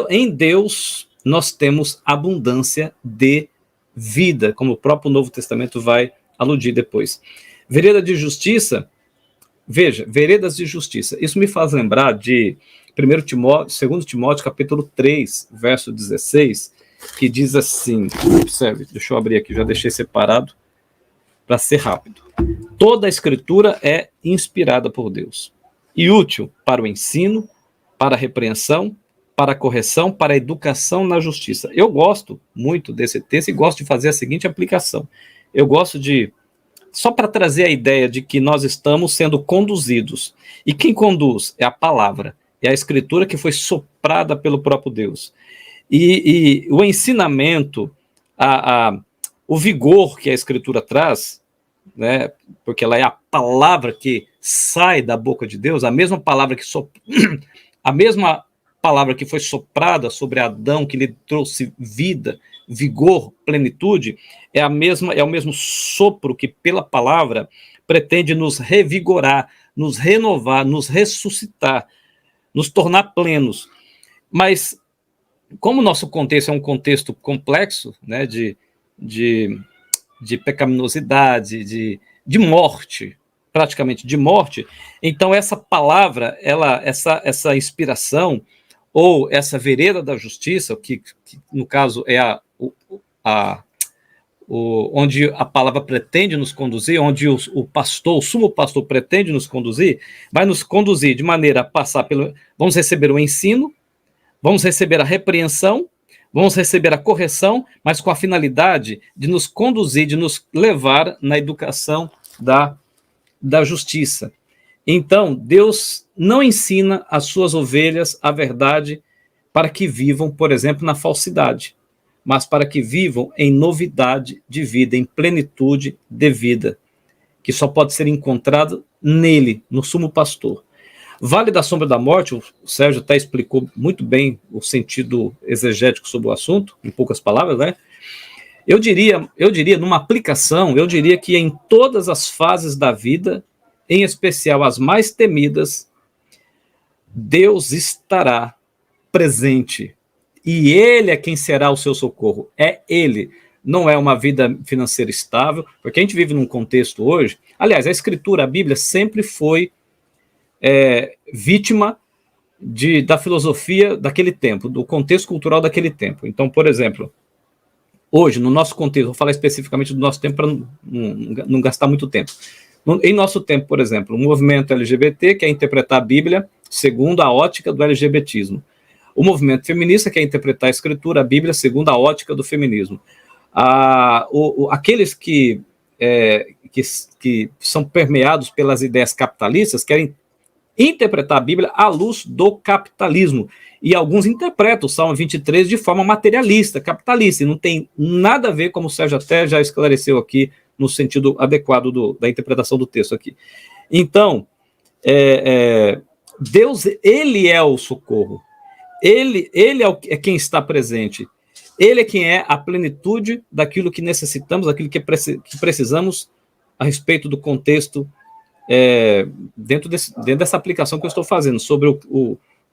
em Deus nós temos abundância de vida, como o próprio Novo Testamento vai aludir depois. Vereda de justiça, veja, veredas de justiça. Isso me faz lembrar de 2 Timóteo, capítulo 3, verso 16, que diz assim, observe, deixa eu abrir aqui, já deixei separado para ser rápido. Toda a escritura é inspirada por Deus e útil para o ensino, para a repreensão, para a correção, para a educação na justiça. Eu gosto muito desse texto e gosto de fazer a seguinte aplicação. Eu gosto de, só para trazer a ideia de que nós estamos sendo conduzidos. E quem conduz é a palavra, é a escritura que foi soprada pelo próprio Deus. E o ensinamento, o vigor que a escritura traz, né, porque ela é a palavra que sai da boca de Deus, a mesma palavra que foi soprada sobre Adão, que lhe trouxe vida, vigor, plenitude, é o mesmo sopro que pela palavra pretende nos revigorar, nos renovar, nos ressuscitar, nos tornar plenos. Mas como o nosso contexto é um contexto complexo, né, de pecaminosidade, de morte, praticamente de morte, então essa palavra, essa inspiração, ou essa vereda da justiça, que no caso é onde a palavra pretende nos conduzir, onde o sumo pastor pretende nos conduzir, vai nos conduzir de maneira a passar vamos receber o ensino, vamos receber a repreensão, vamos receber a correção, mas com a finalidade de nos conduzir, de nos levar na educação da justiça. Então, Deus não ensina as suas ovelhas a verdade para que vivam, por exemplo, na falsidade, mas para que vivam em novidade de vida, em plenitude de vida, que só pode ser encontrado nele, no sumo pastor. Vale da sombra da morte, o Sérgio até explicou muito bem o sentido exegético sobre o assunto, em poucas palavras, né? Eu diria, numa aplicação, eu diria que em todas as fases da vida, em especial as mais temidas, Deus estará presente. E Ele é quem será o seu socorro. É Ele. Não é uma vida financeira estável, porque a gente vive num contexto hoje. Aliás, a Escritura, a Bíblia, sempre foi vítima da filosofia daquele tempo, do contexto cultural daquele tempo. Então, por exemplo, hoje, no nosso contexto, vou falar especificamente do nosso tempo para não gastar muito tempo. Em nosso tempo, por exemplo, o movimento LGBT quer interpretar a Bíblia segundo a ótica do LGBTismo. O movimento feminista quer interpretar a Escritura, a Bíblia, segundo a ótica do feminismo. Aqueles que são permeados pelas ideias capitalistas querem interpretar a Bíblia à luz do capitalismo. E alguns interpretam o Salmo 23 de forma materialista, capitalista, e não tem nada a ver, como o Sérgio até já esclareceu aqui, no sentido adequado da interpretação do texto aqui. Então, Deus, Ele é o socorro. Ele é quem está presente. Ele é quem é a plenitude daquilo que necessitamos, daquilo que precisamos a respeito do contexto, dentro dessa aplicação que eu estou fazendo, sobre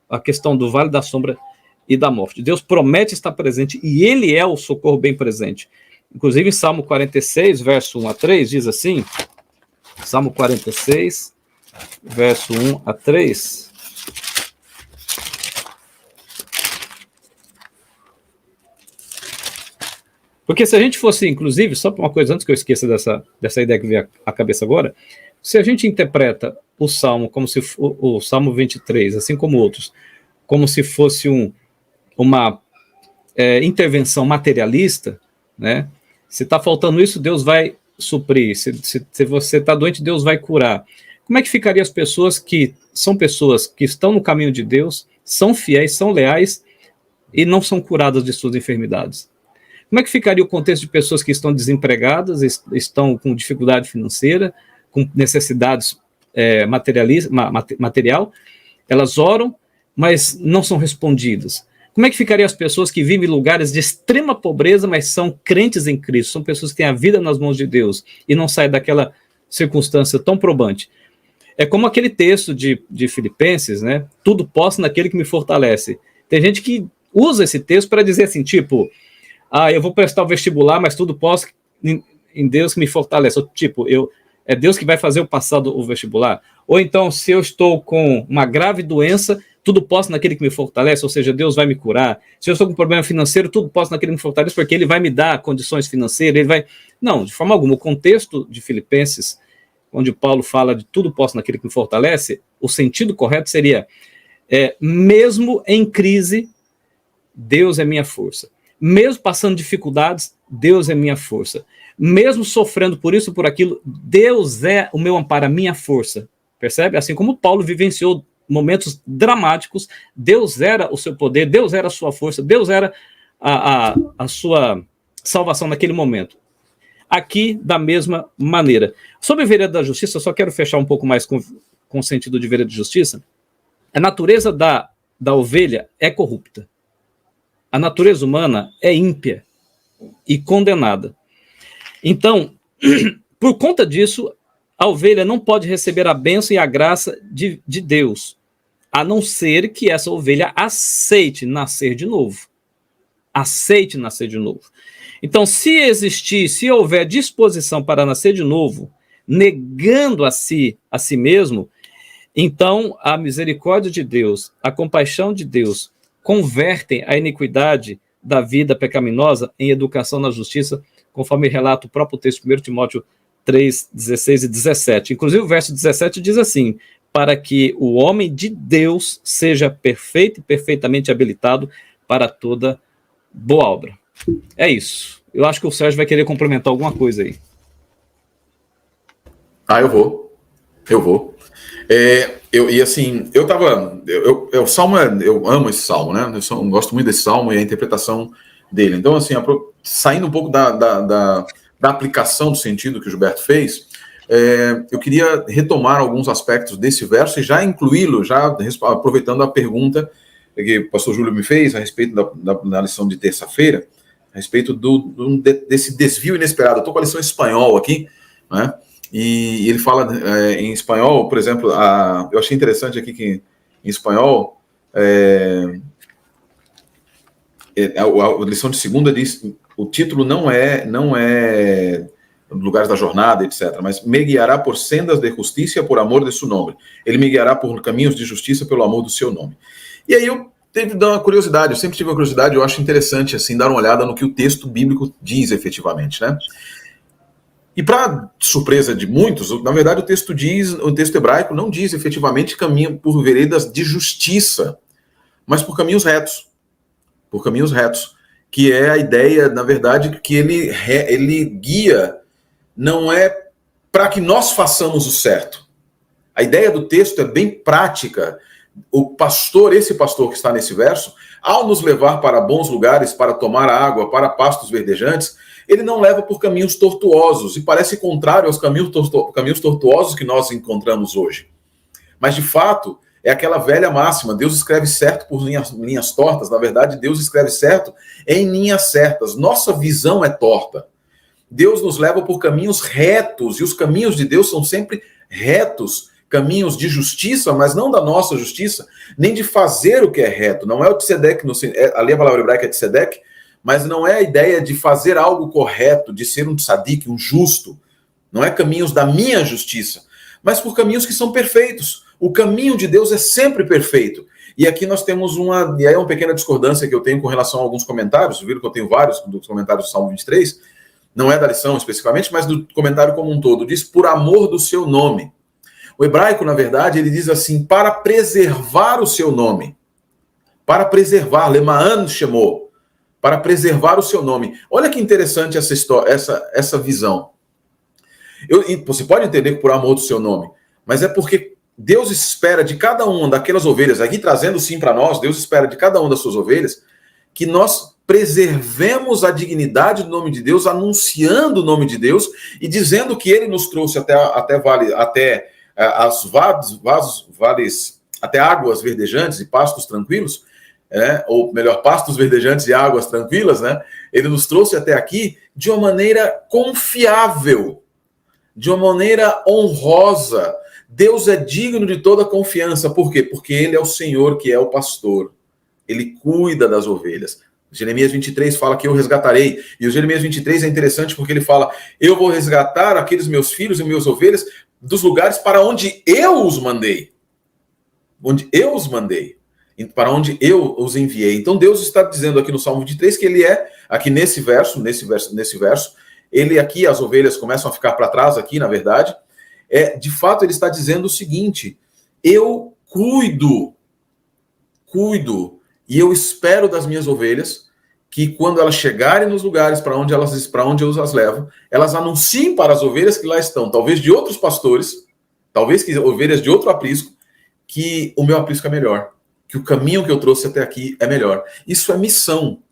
a questão do vale da sombra e da morte. Deus promete estar presente e Ele é o socorro bem presente. Inclusive, em Salmo 46, verso 1 a 3, diz assim, Salmo 46, verso 1 a 3, Porque se a gente fosse, inclusive, só uma coisa antes que eu esqueça dessa ideia que veio à cabeça agora, se a gente interpreta o Salmo como se o Salmo 23, assim como outros, como se fosse uma intervenção materialista, né? Se está faltando isso, Deus vai suprir. Se você está doente, Deus vai curar. Como é que ficaria as pessoas que estão no caminho de Deus, são fiéis, são leais e não são curadas de suas enfermidades? Como é que ficaria o contexto de pessoas que estão desempregadas, estão com dificuldade financeira, com necessidades material, elas oram, mas não são respondidas? Como é que ficaria as pessoas que vivem em lugares de extrema pobreza, mas são crentes em Cristo, são pessoas que têm a vida nas mãos de Deus e não saem daquela circunstância tão probante? É como aquele texto de Filipenses, né? Tudo posso naquele que me fortalece. Tem gente que usa esse texto para dizer assim, tipo, eu vou prestar o vestibular, mas tudo posso em Deus que me fortalece. Tipo, é Deus que vai fazer eu passar o vestibular. Ou então, se eu estou com uma grave doença, tudo posso naquele que me fortalece, ou seja, Deus vai me curar. Se eu estou com um problema financeiro, tudo posso naquele que me fortalece, porque Ele vai me dar condições financeiras, Ele vai... Não, de forma alguma. O contexto de Filipenses, onde Paulo fala de tudo posso naquele que me fortalece, o sentido correto seria, mesmo em crise, Deus é minha força. Mesmo passando dificuldades, Deus é minha força. Mesmo sofrendo por isso, por aquilo, Deus é o meu amparo, a minha força. Percebe? Assim como Paulo vivenciou momentos dramáticos, Deus era o seu poder, Deus era a sua força, Deus era a sua salvação naquele momento. Aqui, da mesma maneira. Sobre a vereda da justiça, eu só quero fechar um pouco mais com o sentido de vereda de justiça. A natureza da ovelha é corrupta. A natureza humana é ímpia e condenada. Então, por conta disso, a ovelha não pode receber a bênção e a graça de Deus, a não ser que essa ovelha aceite nascer de novo. Aceite nascer de novo. Então, se houver disposição para nascer de novo, negando a si mesmo, então a misericórdia de Deus, a compaixão de Deus, convertem a iniquidade da vida pecaminosa em educação na justiça, conforme relata o próprio texto de 1 Timóteo 3, 16 e 17. Inclusive o verso 17 diz assim, para que o homem de Deus seja perfeito e perfeitamente habilitado para toda boa obra. É isso. Eu acho que o Sérgio vai querer complementar alguma coisa aí. Eu vou. O Salmo, eu amo esse Salmo, né? Eu gosto muito desse Salmo e a interpretação dele. Então, assim, saindo um pouco da aplicação do sentido que o Gilberto fez, eu queria retomar alguns aspectos desse verso e já incluí-lo, já aproveitando a pergunta que o pastor Júlio me fez a respeito da lição de terça-feira, a respeito desse desvio inesperado. Eu estou com a lição em espanhol aqui, né? E ele fala em espanhol, por exemplo, eu achei interessante aqui que em espanhol, a lição de segunda diz, o título não é lugares da jornada, etc., mas me guiará por sendas de justiça por amor de seu nome. Ele me guiará por caminhos de justiça pelo amor do seu nome. E aí eu sempre tive uma curiosidade, eu acho interessante assim dar uma olhada no que o texto bíblico diz efetivamente, né? E para surpresa de muitos, na verdade o texto hebraico não diz efetivamente caminho por veredas de justiça, mas por caminhos retos. Por caminhos retos. Que é a ideia, na verdade, que ele guia, não é para que nós façamos o certo. A ideia do texto é bem prática. Esse pastor que está nesse verso, ao nos levar para bons lugares, para tomar água, para pastos verdejantes, ele não leva por caminhos tortuosos, e parece contrário aos caminhos tortuosos que nós encontramos hoje. Mas, de fato, é aquela velha máxima, Deus escreve certo por linhas tortas. Na verdade, Deus escreve certo em linhas certas. Nossa visão é torta. Deus nos leva por caminhos retos, e os caminhos de Deus são sempre retos, caminhos de justiça, mas não da nossa justiça, nem de fazer o que é reto. Não é o tzedek, ali a palavra hebraica é tzedek, mas não é a ideia de fazer algo correto, de ser um tzadik, um justo. Não é caminhos da minha justiça, mas por caminhos que são perfeitos. O caminho de Deus é sempre perfeito. E aqui nós temos e aí é uma pequena discordância que eu tenho com relação a alguns comentários, viram que eu tenho vários dos comentários do Salmo 23, não é da lição especificamente, mas do comentário como um todo, diz por amor do seu nome. O hebraico, na verdade, ele diz assim, para preservar o seu nome. Para preservar, Lemaan chamou, para preservar o seu nome. Olha que interessante essa história, essa visão. Você pode entender que por amor do seu nome, mas é porque Deus espera de cada uma daquelas ovelhas, aqui trazendo sim para nós, Deus espera de cada uma das suas ovelhas, que nós preservemos a dignidade do nome de Deus, anunciando o nome de Deus e dizendo que ele nos trouxe até águas verdejantes e pastos tranquilos, ou melhor, pastos verdejantes e águas tranquilas, né? Ele nos trouxe até aqui de uma maneira confiável, de uma maneira honrosa. Deus é digno de toda confiança. Por quê? Porque ele é o Senhor que é o pastor. Ele cuida das ovelhas. Jeremias 23 fala que eu resgatarei. E o Jeremias 23 é interessante porque ele fala, eu vou resgatar aqueles meus filhos e minhas ovelhas dos lugares para onde eu os mandei. Onde eu os mandei. Para onde eu os enviei. Então Deus está dizendo aqui no Salmo 23 que ele é, aqui nesse verso, ele aqui, as ovelhas começam a ficar para trás aqui, na verdade, de fato ele está dizendo o seguinte, eu cuido, e eu espero das minhas ovelhas, que quando elas chegarem nos lugares para onde eu as levo, elas anunciem para as ovelhas que lá estão, talvez de outros pastores, talvez que ovelhas de outro aprisco, que o meu aprisco é melhor, que o caminho que eu trouxe até aqui é melhor. Isso é missão.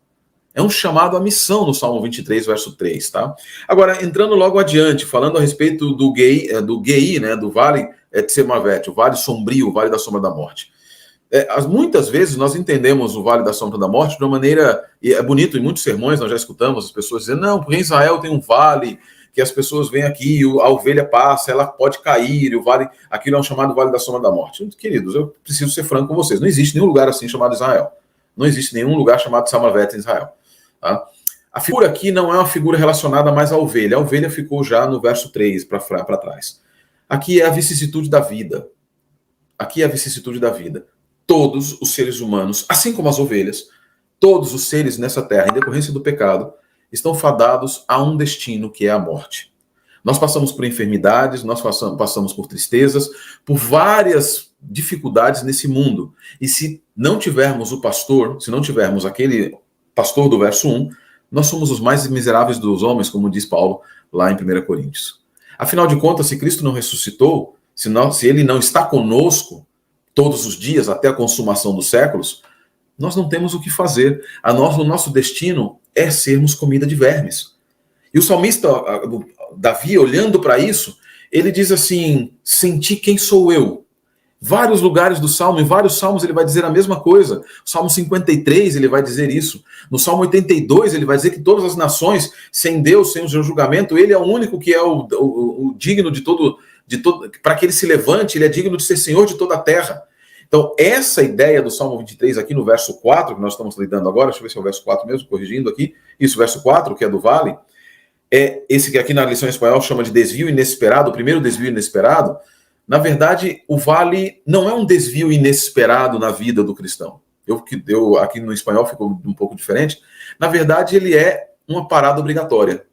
É um chamado à missão no Salmo 23, verso 3, tá? Agora, entrando logo adiante, falando a respeito do Gei, né, do Vale de Semavet, o Vale Sombrio, o Vale da Sombra da Morte. Muitas vezes nós entendemos o Vale da Sombra da Morte de uma maneira, e é bonito, em muitos sermões nós já escutamos as pessoas dizendo, não, porque em Israel tem um vale, que as pessoas vêm aqui, a ovelha passa, ela pode cair, e o vale, aquilo é um chamado Vale da Sombra da Morte. Queridos, eu preciso ser franco com vocês, não existe nenhum lugar assim chamado Israel. Não existe nenhum lugar chamado Samavet em Israel. Tá? A figura aqui não é uma figura relacionada mais à ovelha. A ovelha ficou já no verso 3 para trás. Aqui é a vicissitude da vida. Aqui é a vicissitude da vida. Todos os seres humanos, assim como as ovelhas, todos os seres nessa terra, em decorrência do pecado, estão fadados a um destino que é a morte. Nós passamos por enfermidades, nós passamos por tristezas, por várias dificuldades nesse mundo. E se não tivermos o pastor, se não tivermos aquele pastor do verso 1, nós somos os mais miseráveis dos homens, como diz Paulo lá em 1 Coríntios. Afinal de contas, se Cristo não ressuscitou, se ele não está conosco todos os dias até a consumação dos séculos, nós não temos o que fazer. O nosso destino é sermos comida de vermes. E o salmista Davi, olhando para isso, ele diz assim, senti quem sou eu. Vários lugares do Salmo, em vários Salmos ele vai dizer a mesma coisa. O Salmo 53 ele vai dizer isso. No Salmo 82 ele vai dizer que todas as nações, sem Deus, sem o seu julgamento, ele é o único que é o digno de todo, para que ele se levante, ele é digno de ser Senhor de toda a terra. Então, essa ideia do Salmo 23 aqui no verso 4, que nós estamos lidando agora, deixa eu ver se é o verso 4 mesmo, corrigindo aqui, isso, verso 4, que é do vale, é esse que aqui na lição em espanhol chama de desvio inesperado, o primeiro desvio inesperado. Na verdade, o vale não é um desvio inesperado na vida do cristão. Eu aqui no espanhol ficou um pouco diferente. Na verdade, ele é uma parada obrigatória.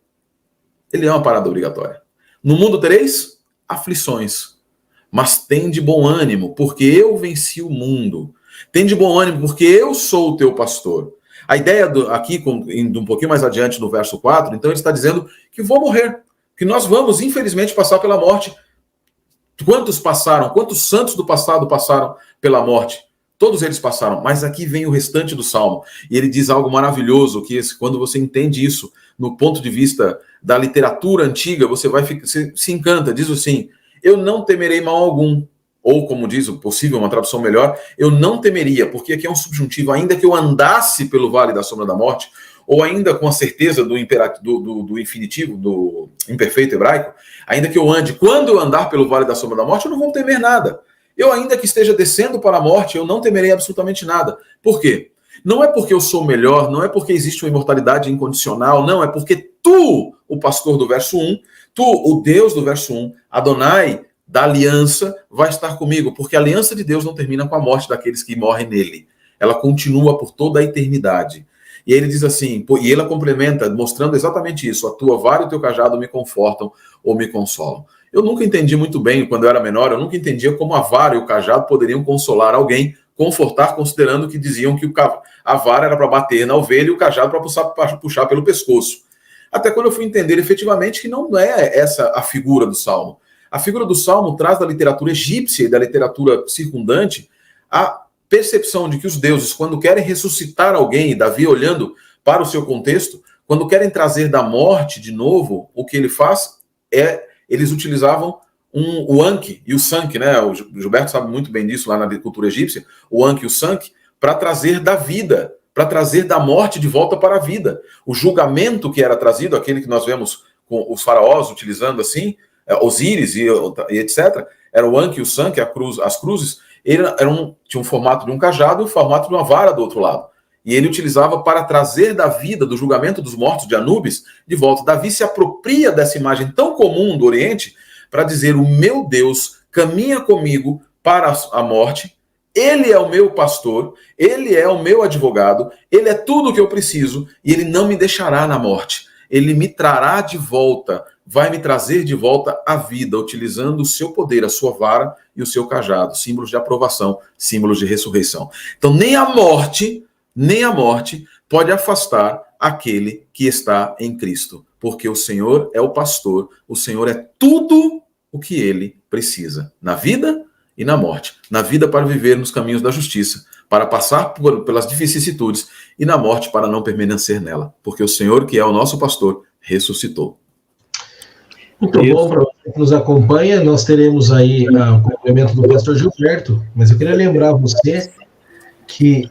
Ele é uma parada obrigatória. No mundo tereis aflições, mas tem de bom ânimo, porque eu venci o mundo. Tem de bom ânimo, porque eu sou o teu pastor. A ideia aqui, indo um pouquinho mais adiante no verso 4, então ele está dizendo que vou morrer, que nós vamos, infelizmente, passar pela morte. Quantos passaram? Quantos santos do passado passaram pela morte? Todos eles passaram, mas aqui vem o restante do Salmo. E ele diz algo maravilhoso, que quando você entende isso no ponto de vista da literatura antiga, você se encanta. Diz assim, eu não temerei mal algum. Ou, como diz o possível, uma tradução melhor, eu não temeria, porque aqui é um subjuntivo, ainda que eu andasse pelo vale da sombra da morte, ou ainda com a certeza do infinitivo, do imperfeito hebraico, ainda que eu ande, quando eu andar pelo vale da sombra da morte, eu não vou temer nada. Eu ainda que esteja descendo para a morte, eu não temerei absolutamente nada. Por quê? Não é porque eu sou melhor, não é porque existe uma imortalidade incondicional, não, é porque tu, o pastor do verso 1, tu, o Deus do verso 1, Adonai, da aliança vai estar comigo, porque a aliança de Deus não termina com a morte daqueles que morrem nele. Ela continua por toda a eternidade. E aí ele diz assim, e ela complementa, mostrando exatamente isso: a tua vara e o teu cajado me confortam ou me consolam. Eu nunca entendi muito bem, quando eu era menor, eu nunca entendia como a vara e o cajado poderiam consolar alguém, confortar, considerando que diziam que a vara era para bater na ovelha e o cajado para puxar pelo pescoço. Até quando eu fui entender efetivamente que não é essa a figura do Salmo. A figura do Salmo traz da literatura egípcia e da literatura circundante a percepção de que os deuses, quando querem ressuscitar alguém, e Davi olhando para o seu contexto, quando querem trazer da morte de novo, o que ele faz é, eles utilizavam o Anki e o Sanki, né? O Gilberto sabe muito bem disso lá na cultura egípcia, o Anki e o Sanki, para trazer da vida, para trazer da morte de volta para a vida. O julgamento que era trazido, aquele que nós vemos com os faraós utilizando assim, Osíris e etc., era o Anki e o Sanki, as cruzes, tinha um formato de um cajado e o formato de uma vara do outro lado. E ele utilizava para trazer da vida, do julgamento dos mortos de Anubis, de volta. Davi se apropria dessa imagem tão comum do Oriente para dizer: o meu Deus caminha comigo para a morte, ele é o meu pastor, ele é o meu advogado, ele é tudo o que eu preciso e ele não me deixará na morte. Ele me trará de volta, vai me trazer de volta à vida, utilizando o seu poder, a sua vara e o seu cajado, símbolos de aprovação, símbolos de ressurreição. Então, nem a morte pode afastar aquele que está em Cristo, porque o Senhor é o pastor, o Senhor é tudo o que ele precisa, na vida e na morte. Na vida para viver nos caminhos da justiça, para passar pelas vicissitudes, e na morte para não permanecer nela, porque o Senhor, que é o nosso pastor, ressuscitou. Muito bom para você que nos acompanha. Nós teremos aí o complemento do pastor Gilberto, mas eu queria lembrar você que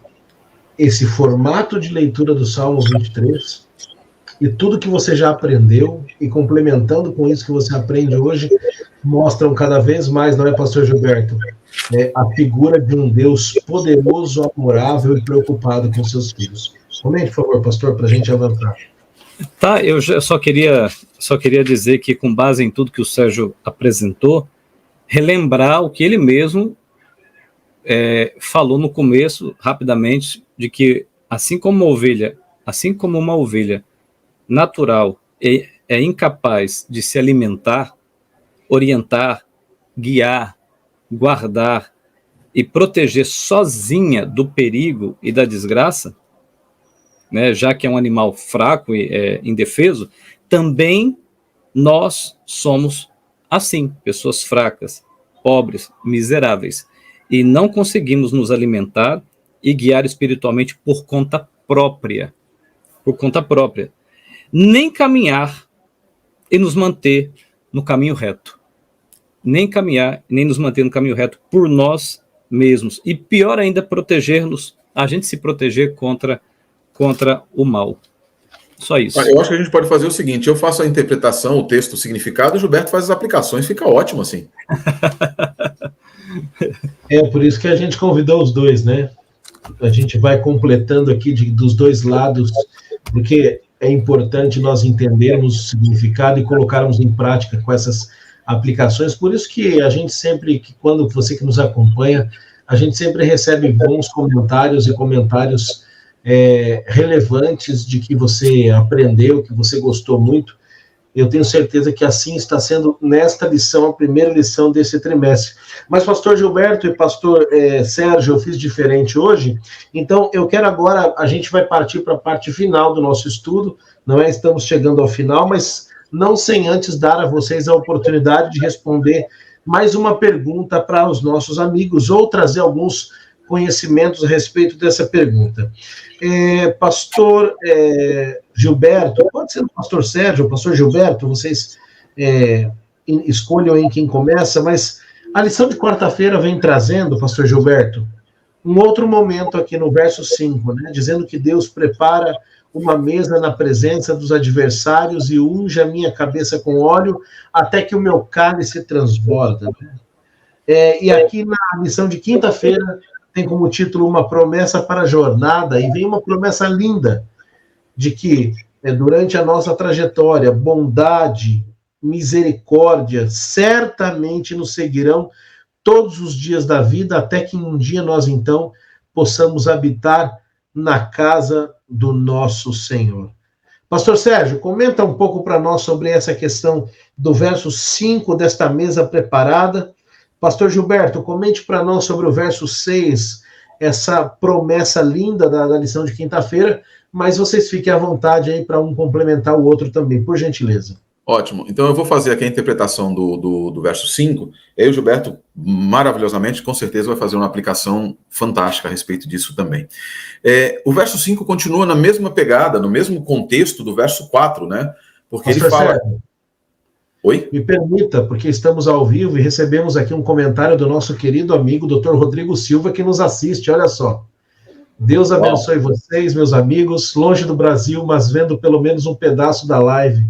esse formato de leitura do Salmo 23 e tudo que você já aprendeu, e complementando com isso que você aprende hoje, mostram cada vez mais, não é, pastor Gilberto? A figura de um Deus poderoso, amorável e preocupado com seus filhos. Comente, por favor, pastor, para a gente avançar. Tá, eu só queria dizer que, com base em tudo que o Sérgio apresentou, relembrar o que ele mesmo falou no começo, rapidamente, de que assim como uma ovelha natural é incapaz de se alimentar, orientar, guiar, guardar e proteger sozinha do perigo e da desgraça, né, já que é um animal fraco e indefeso, também nós somos assim, pessoas fracas, pobres, miseráveis, e não conseguimos nos alimentar e guiar espiritualmente por conta própria, nem caminhar e nos manter no caminho reto, nem caminhar, nem nos manter no caminho reto por nós mesmos, e pior ainda, a gente se proteger contra o mal. Só isso. Eu acho que a gente pode fazer o seguinte: eu faço a interpretação, o texto, o significado, o Gilberto faz as aplicações, fica ótimo assim. Por isso que a gente convidou os dois, né? A gente vai completando aqui dos dois lados, porque é importante nós entendermos o significado e colocarmos em prática com essas aplicações. Por isso que a gente sempre, quando você que nos acompanha, a gente sempre recebe bons comentários e comentários relevantes de que você aprendeu, que você gostou muito. Eu tenho certeza que assim está sendo nesta lição, a primeira lição desse trimestre. Mas, pastor Gilberto e pastor Sérgio, eu fiz diferente hoje, então eu quero agora, a gente vai partir para a parte final do nosso estudo, não é? Estamos chegando ao final, mas não sem antes dar a vocês a oportunidade de responder mais uma pergunta para os nossos amigos, ou trazer alguns conhecimentos a respeito dessa pergunta. Pastor Gilberto, pode ser o pastor Sérgio, o pastor Gilberto, vocês escolham em quem começa, mas a lição de quarta-feira vem trazendo, pastor Gilberto, um outro momento aqui no verso 5, né, dizendo que Deus prepara uma mesa na presença dos adversários e unge a minha cabeça com óleo até que o meu cálice transborda. Né? E aqui na lição de quinta-feira tem como título uma promessa para a jornada, e vem uma promessa linda de que durante a nossa trajetória, bondade misericórdia certamente nos seguirão todos os dias da vida, até que um dia nós, então, possamos habitar na casa do nosso Senhor. Pastor Sérgio, comenta um pouco para nós sobre essa questão do verso 5 desta mesa preparada. Pastor Gilberto, comente para nós sobre o verso 6, essa promessa linda da lição de quinta-feira, mas vocês fiquem à vontade aí para um complementar o outro também, por gentileza. Ótimo. Então eu vou fazer aqui a interpretação do verso 5. E aí o Gilberto, maravilhosamente, com certeza vai fazer uma aplicação fantástica a respeito disso também. O verso 5 continua na mesma pegada, no mesmo contexto do verso 4, né? Porque Pastor, ele fala... Sérgio, oi? Me permita, porque estamos ao vivo e recebemos aqui um comentário do nosso querido amigo, Dr. Rodrigo Silva, que nos assiste, olha só. Deus abençoe vocês, meus amigos, longe do Brasil, mas vendo pelo menos um pedaço da live.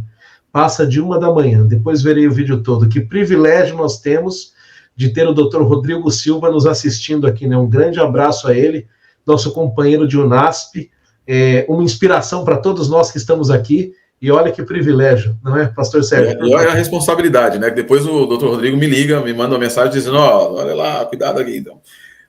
Passa de 1 da manhã, depois verei o vídeo todo. Que privilégio nós temos de ter o Dr. Rodrigo Silva nos assistindo aqui, né? Um grande abraço a ele, nosso companheiro de UNASP, uma inspiração para todos nós que estamos aqui, e olha que privilégio, não é, Pastor Sérgio? E olha a responsabilidade, né? Depois o Dr. Rodrigo me liga, me manda uma mensagem dizendo, olha lá, cuidado aqui, então.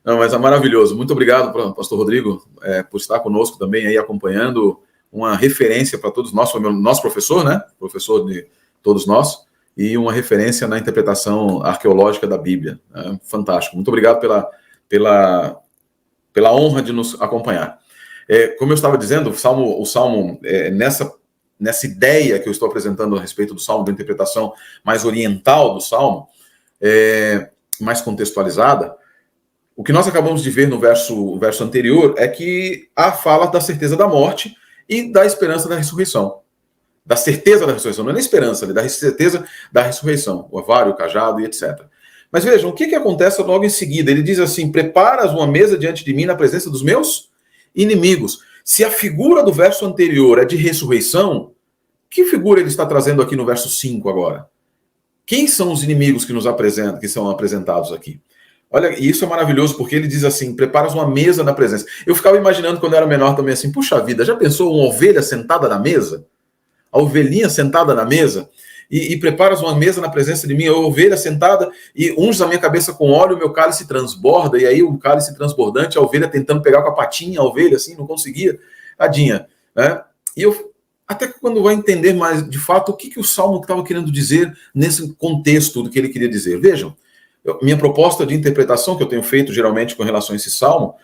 Não, mas é maravilhoso. Muito obrigado, Pastor Rodrigo, por estar conosco também aí acompanhando, uma referência para todos nós, foi nosso professor, né? Professor de todos nós, e uma referência na interpretação arqueológica da Bíblia. Fantástico. Muito obrigado pela honra de nos acompanhar. Como eu estava dizendo, o Salmo nessa ideia que eu estou apresentando a respeito do Salmo, da interpretação mais oriental do Salmo, mais contextualizada, o que nós acabamos de ver no verso anterior é que há fala da certeza da morte e da esperança da ressurreição. Da certeza da ressurreição, não é nem esperança, da certeza da ressurreição, o avário, o cajado e etc. Mas vejam, o que acontece logo em seguida? Ele diz assim, preparas uma mesa diante de mim na presença dos meus inimigos. Se a figura do verso anterior é de ressurreição, que figura ele está trazendo aqui no verso 5 agora? Quem são os inimigos que que são apresentados aqui? Olha, e isso é maravilhoso, porque ele diz assim, preparas uma mesa na presença. Eu ficava imaginando quando eu era menor também assim, puxa vida, já pensou uma ovelha sentada na mesa? A ovelhinha sentada na mesa? E preparas uma mesa na presença de mim, a ovelha sentada, e unges a minha cabeça com óleo, o meu cálice transborda, e aí o cálice transbordante, a ovelha tentando pegar com a patinha, a ovelha assim, não conseguia, tadinha, né? E eu, até que quando vai entender mais, de fato, o que o Salmo estava querendo dizer nesse contexto do que ele queria dizer. Vejam, minha proposta de interpretação que eu tenho feito geralmente com relação a esse salmo,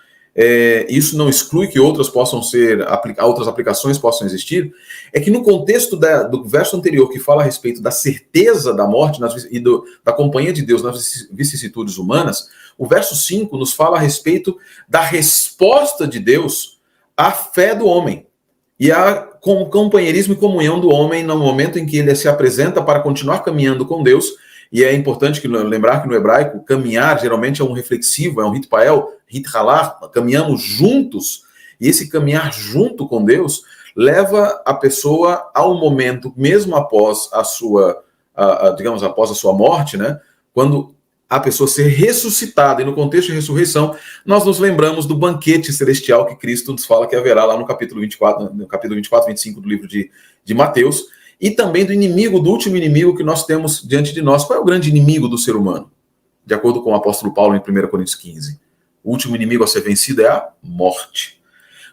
isso não exclui que outras outras aplicações possam existir, é que no contexto do verso anterior que fala a respeito da certeza da morte e da companhia de Deus nas vicissitudes humanas, o verso 5 nos fala a respeito da resposta de Deus à fé do homem e com o companheirismo e comunhão do homem no momento em que ele se apresenta para continuar caminhando com Deus. E é importante lembrar que no hebraico, caminhar geralmente é um reflexivo, é um hitpael, hithalar, caminhamos juntos, e esse caminhar junto com Deus leva a pessoa ao momento, mesmo após após a sua morte, né, quando a pessoa ser ressuscitada, e no contexto de ressurreição, nós nos lembramos do banquete celestial que Cristo nos fala que haverá lá no capítulo 24, 25 do livro de Mateus, e também do último inimigo que nós temos diante de nós. Qual é o grande inimigo do ser humano? De acordo com o apóstolo Paulo em 1 Coríntios 15. O último inimigo a ser vencido é a morte.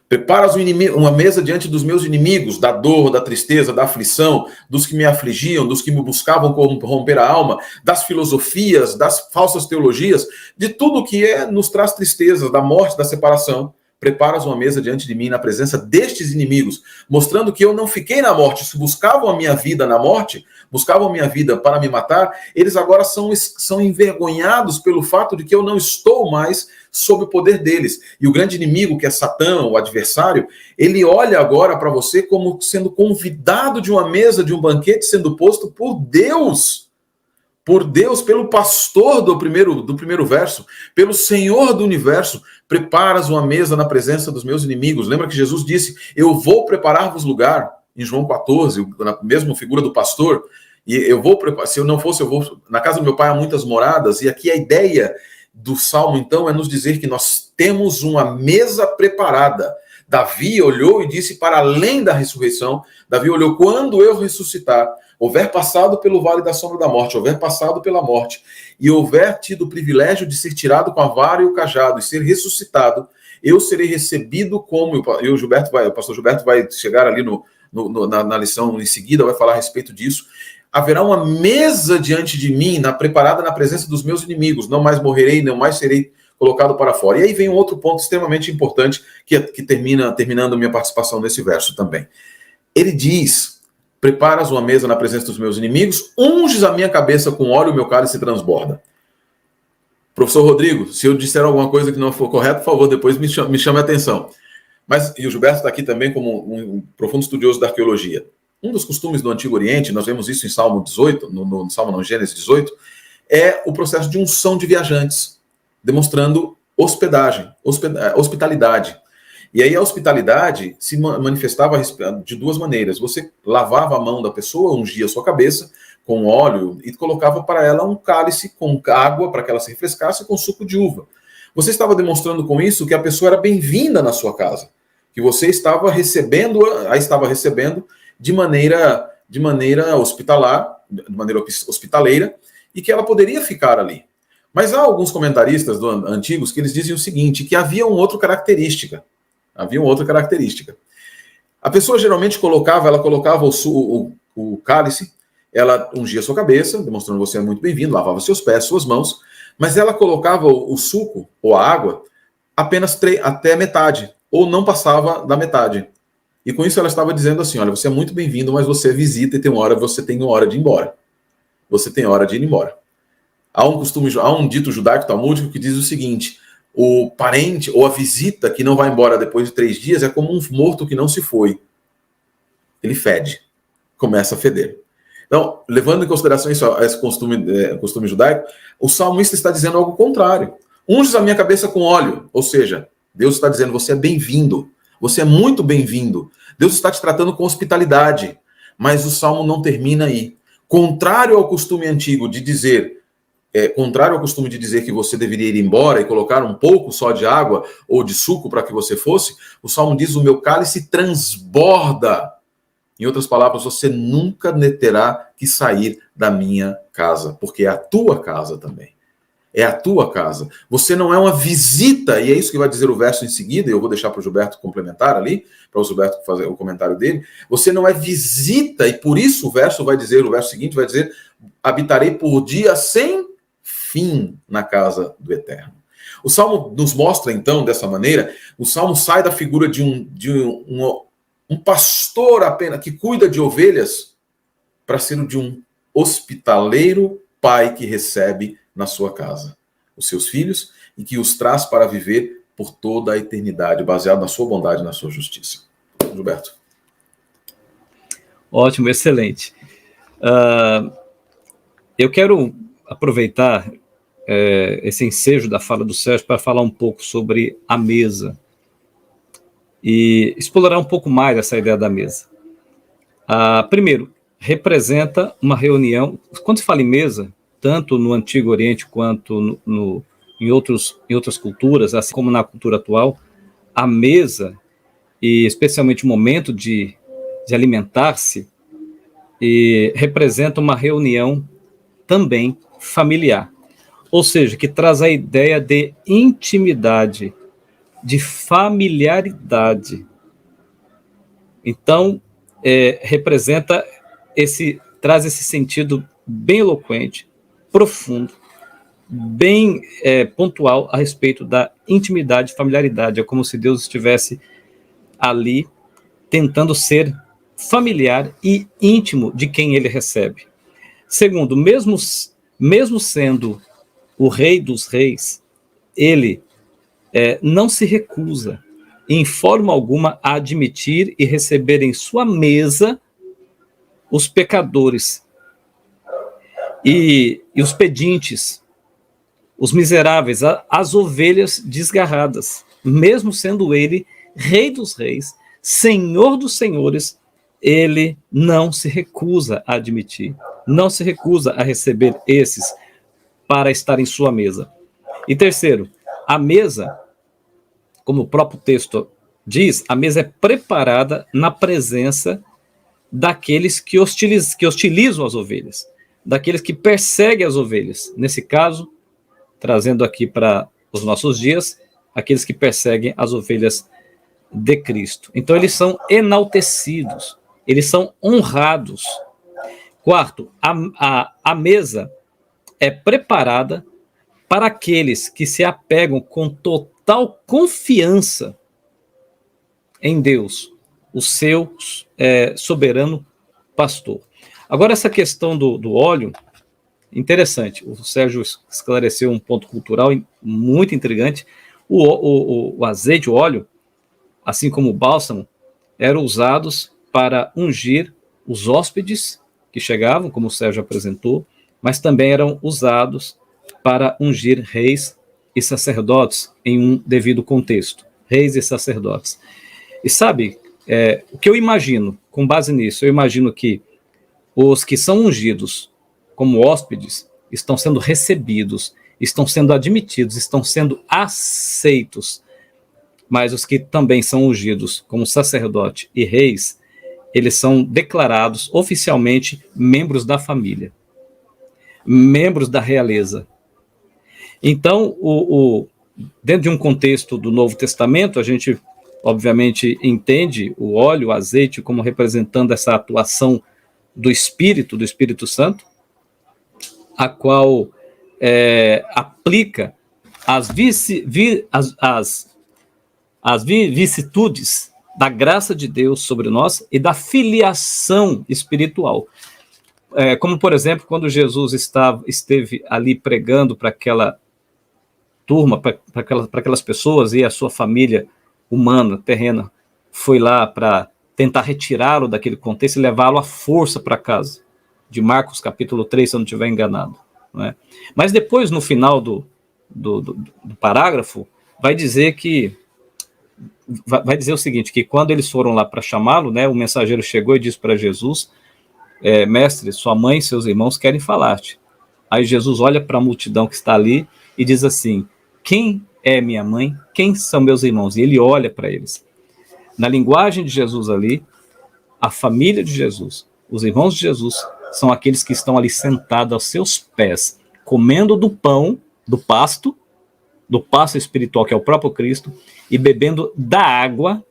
Preparas uma mesa diante dos meus inimigos, da dor, da tristeza, da aflição, dos que me afligiam, dos que me buscavam corromper a alma, das filosofias, das falsas teologias, de tudo que nos traz tristezas, da morte, da separação. Preparas uma mesa diante de mim na presença destes inimigos, mostrando que eu não fiquei na morte. Se buscavam a minha vida na morte, buscavam a minha vida para me matar, eles agora são envergonhados pelo fato de que eu não estou mais sob o poder deles. E o grande inimigo, que é Satã, o adversário, ele olha agora para você como sendo convidado de uma mesa, de um banquete, sendo posto por Deus, pelo pastor do primeiro verso, pelo Senhor do universo. Preparas uma mesa na presença dos meus inimigos. Lembra que Jesus disse, eu vou preparar-vos lugar, em João 14, na mesma figura do pastor, e eu vou preparar, se eu não fosse, eu vou, na casa do meu pai há muitas moradas, e aqui a ideia do Salmo, então, é nos dizer que nós temos uma mesa preparada. Davi olhou e disse: para além da ressurreição, Davi olhou: quando eu ressuscitar, houver passado pelo vale da sombra da morte, houver passado pela morte, e houver tido o privilégio de ser tirado com a vara e o cajado e ser ressuscitado, eu serei recebido como... E o pastor Gilberto vai chegar ali na lição em seguida, vai falar a respeito disso. Haverá uma mesa diante de mim, preparada na presença dos meus inimigos. Não mais morrerei, não mais serei colocado para fora. E aí vem um outro ponto extremamente importante, que terminando minha participação nesse verso também. Ele diz: preparas uma mesa na presença dos meus inimigos, unges a minha cabeça com óleo, o meu cálice transborda. Professor Rodrigo, se eu disser alguma coisa que não for correta, por favor, depois me chame a atenção. E o Gilberto está aqui também como um profundo estudioso da arqueologia. Um dos costumes do Antigo Oriente, nós vemos isso em Salmo 18, Gênesis 18, é o processo de unção de viajantes, demonstrando hospitalidade. E aí a hospitalidade se manifestava de duas maneiras. Você lavava a mão da pessoa, ungia a sua cabeça com óleo e colocava para ela um cálice com água para que ela se refrescasse com suco de uva. Você estava demonstrando com isso que a pessoa era bem-vinda na sua casa, que você estava recebendo de maneira hospitaleira, e que ela poderia ficar ali. Mas há alguns comentaristas antigos que eles dizem o seguinte, que havia uma outra característica. A pessoa geralmente colocava o cálice, ela ungia sua cabeça, demonstrando que você é muito bem-vindo, lavava seus pés, suas mãos, mas ela colocava o suco ou a água apenas até metade, ou não passava da metade. E com isso ela estava dizendo assim: olha, você é muito bem-vindo, mas você visita e você tem uma hora de ir embora. Você tem hora de ir embora. Há um dito judaico-talmúdico que diz o seguinte: o parente ou a visita que não vai embora depois de 3 dias é como um morto que não se foi. Ele fede, começa a feder. Então, levando em consideração esse costume judaico, o salmista está dizendo algo contrário. Unges a minha cabeça com óleo, ou seja, Deus está dizendo: você é bem-vindo, você é muito bem-vindo. Deus está te tratando com hospitalidade, mas o salmo não termina aí. Contrário ao costume antigo de dizer, que você deveria ir embora e colocar um pouco só de água ou de suco para que você fosse, o salmo diz: o meu cálice transborda. Em outras palavras, você nunca terá que sair da minha casa, porque é a tua casa também. É a tua casa. Você não é uma visita, e é isso que vai dizer o verso em seguida, e eu vou deixar para o Gilberto complementar ali, para o Gilberto fazer o comentário dele. Você não é visita, e por isso o verso seguinte vai dizer: habitarei por dia sem fim na casa do Eterno. O Salmo nos mostra, então, dessa maneira, o Salmo sai da figura de um pastor apenas que cuida de ovelhas para ser o de um hospitaleiro pai que recebe na sua casa os seus filhos e que os traz para viver por toda a eternidade, baseado na sua bondade e na sua justiça. Gilberto. Ótimo, excelente. Eu quero aproveitar esse ensejo da fala do Sérgio para falar um pouco sobre a mesa e explorar um pouco mais essa ideia da mesa. Primeiro, representa uma reunião. Quando se fala em mesa, tanto no Antigo Oriente quanto em outras culturas, assim como na cultura atual, a mesa, e especialmente o momento de alimentar-se, representa uma reunião também familiar. Ou seja, que traz a ideia de intimidade, de familiaridade. Então, traz esse sentido bem eloquente, profundo, bem pontual a respeito da intimidade e familiaridade. É como se Deus estivesse ali tentando ser familiar e íntimo de quem ele recebe. Segundo, mesmo sendo o Rei dos Reis, ele não se recusa, em forma alguma, a admitir e receber em sua mesa os pecadores e os pedintes, os miseráveis, as ovelhas desgarradas. Mesmo sendo ele Rei dos Reis, Senhor dos Senhores, ele não se recusa a admitir, não se recusa a receber esses para estar em sua mesa. E terceiro, a mesa, como o próprio texto diz, a mesa é preparada na presença daqueles que hostilizam as ovelhas, daqueles que perseguem as ovelhas. Nesse caso, trazendo aqui para os nossos dias, aqueles que perseguem as ovelhas de Cristo. Então, eles são enaltecidos, eles são honrados. Quarto, a mesa é preparada para aqueles que se apegam com total confiança em Deus, o seu soberano pastor. Agora, essa questão do óleo, interessante. O Sérgio esclareceu um ponto cultural muito intrigante. O azeite, o óleo, assim como o bálsamo, eram usados para ungir os hóspedes que chegavam, como o Sérgio apresentou, mas também eram usados para ungir reis e sacerdotes em um devido contexto. Reis e sacerdotes. E sabe, o que eu imagino, com base nisso, eu imagino que os que são ungidos como hóspedes estão sendo recebidos, estão sendo admitidos, estão sendo aceitos, mas os que também são ungidos como sacerdote e reis, eles são declarados oficialmente membros da família, membros da realeza. Então, dentro de um contexto do Novo Testamento, a gente obviamente entende o óleo, o azeite, como representando essa atuação do Espírito Santo, a qual aplica as vicissitudes da graça de Deus sobre nós e da filiação espiritual. Como, por exemplo, quando Jesus esteve ali pregando para aquela turma, para aquelas pessoas, e a sua família humana, terrena, foi lá para tentar retirá-lo daquele contexto e levá-lo à força para casa. De Marcos capítulo 3, se eu não estiver enganado. Não é? Mas depois, no final do parágrafo, vai dizer o seguinte, que quando eles foram lá para chamá-lo, né, o mensageiro chegou e disse para Jesus, mestre, sua mãe e seus irmãos querem falar-te. Aí Jesus olha para a multidão que está ali e diz assim, quem é minha mãe? Quem são meus irmãos? E ele olha para eles. Na linguagem de Jesus ali, a família de Jesus, os irmãos de Jesus, são aqueles que estão ali sentados aos seus pés, comendo do pão, do pasto espiritual, que é o próprio Cristo, e bebendo da água,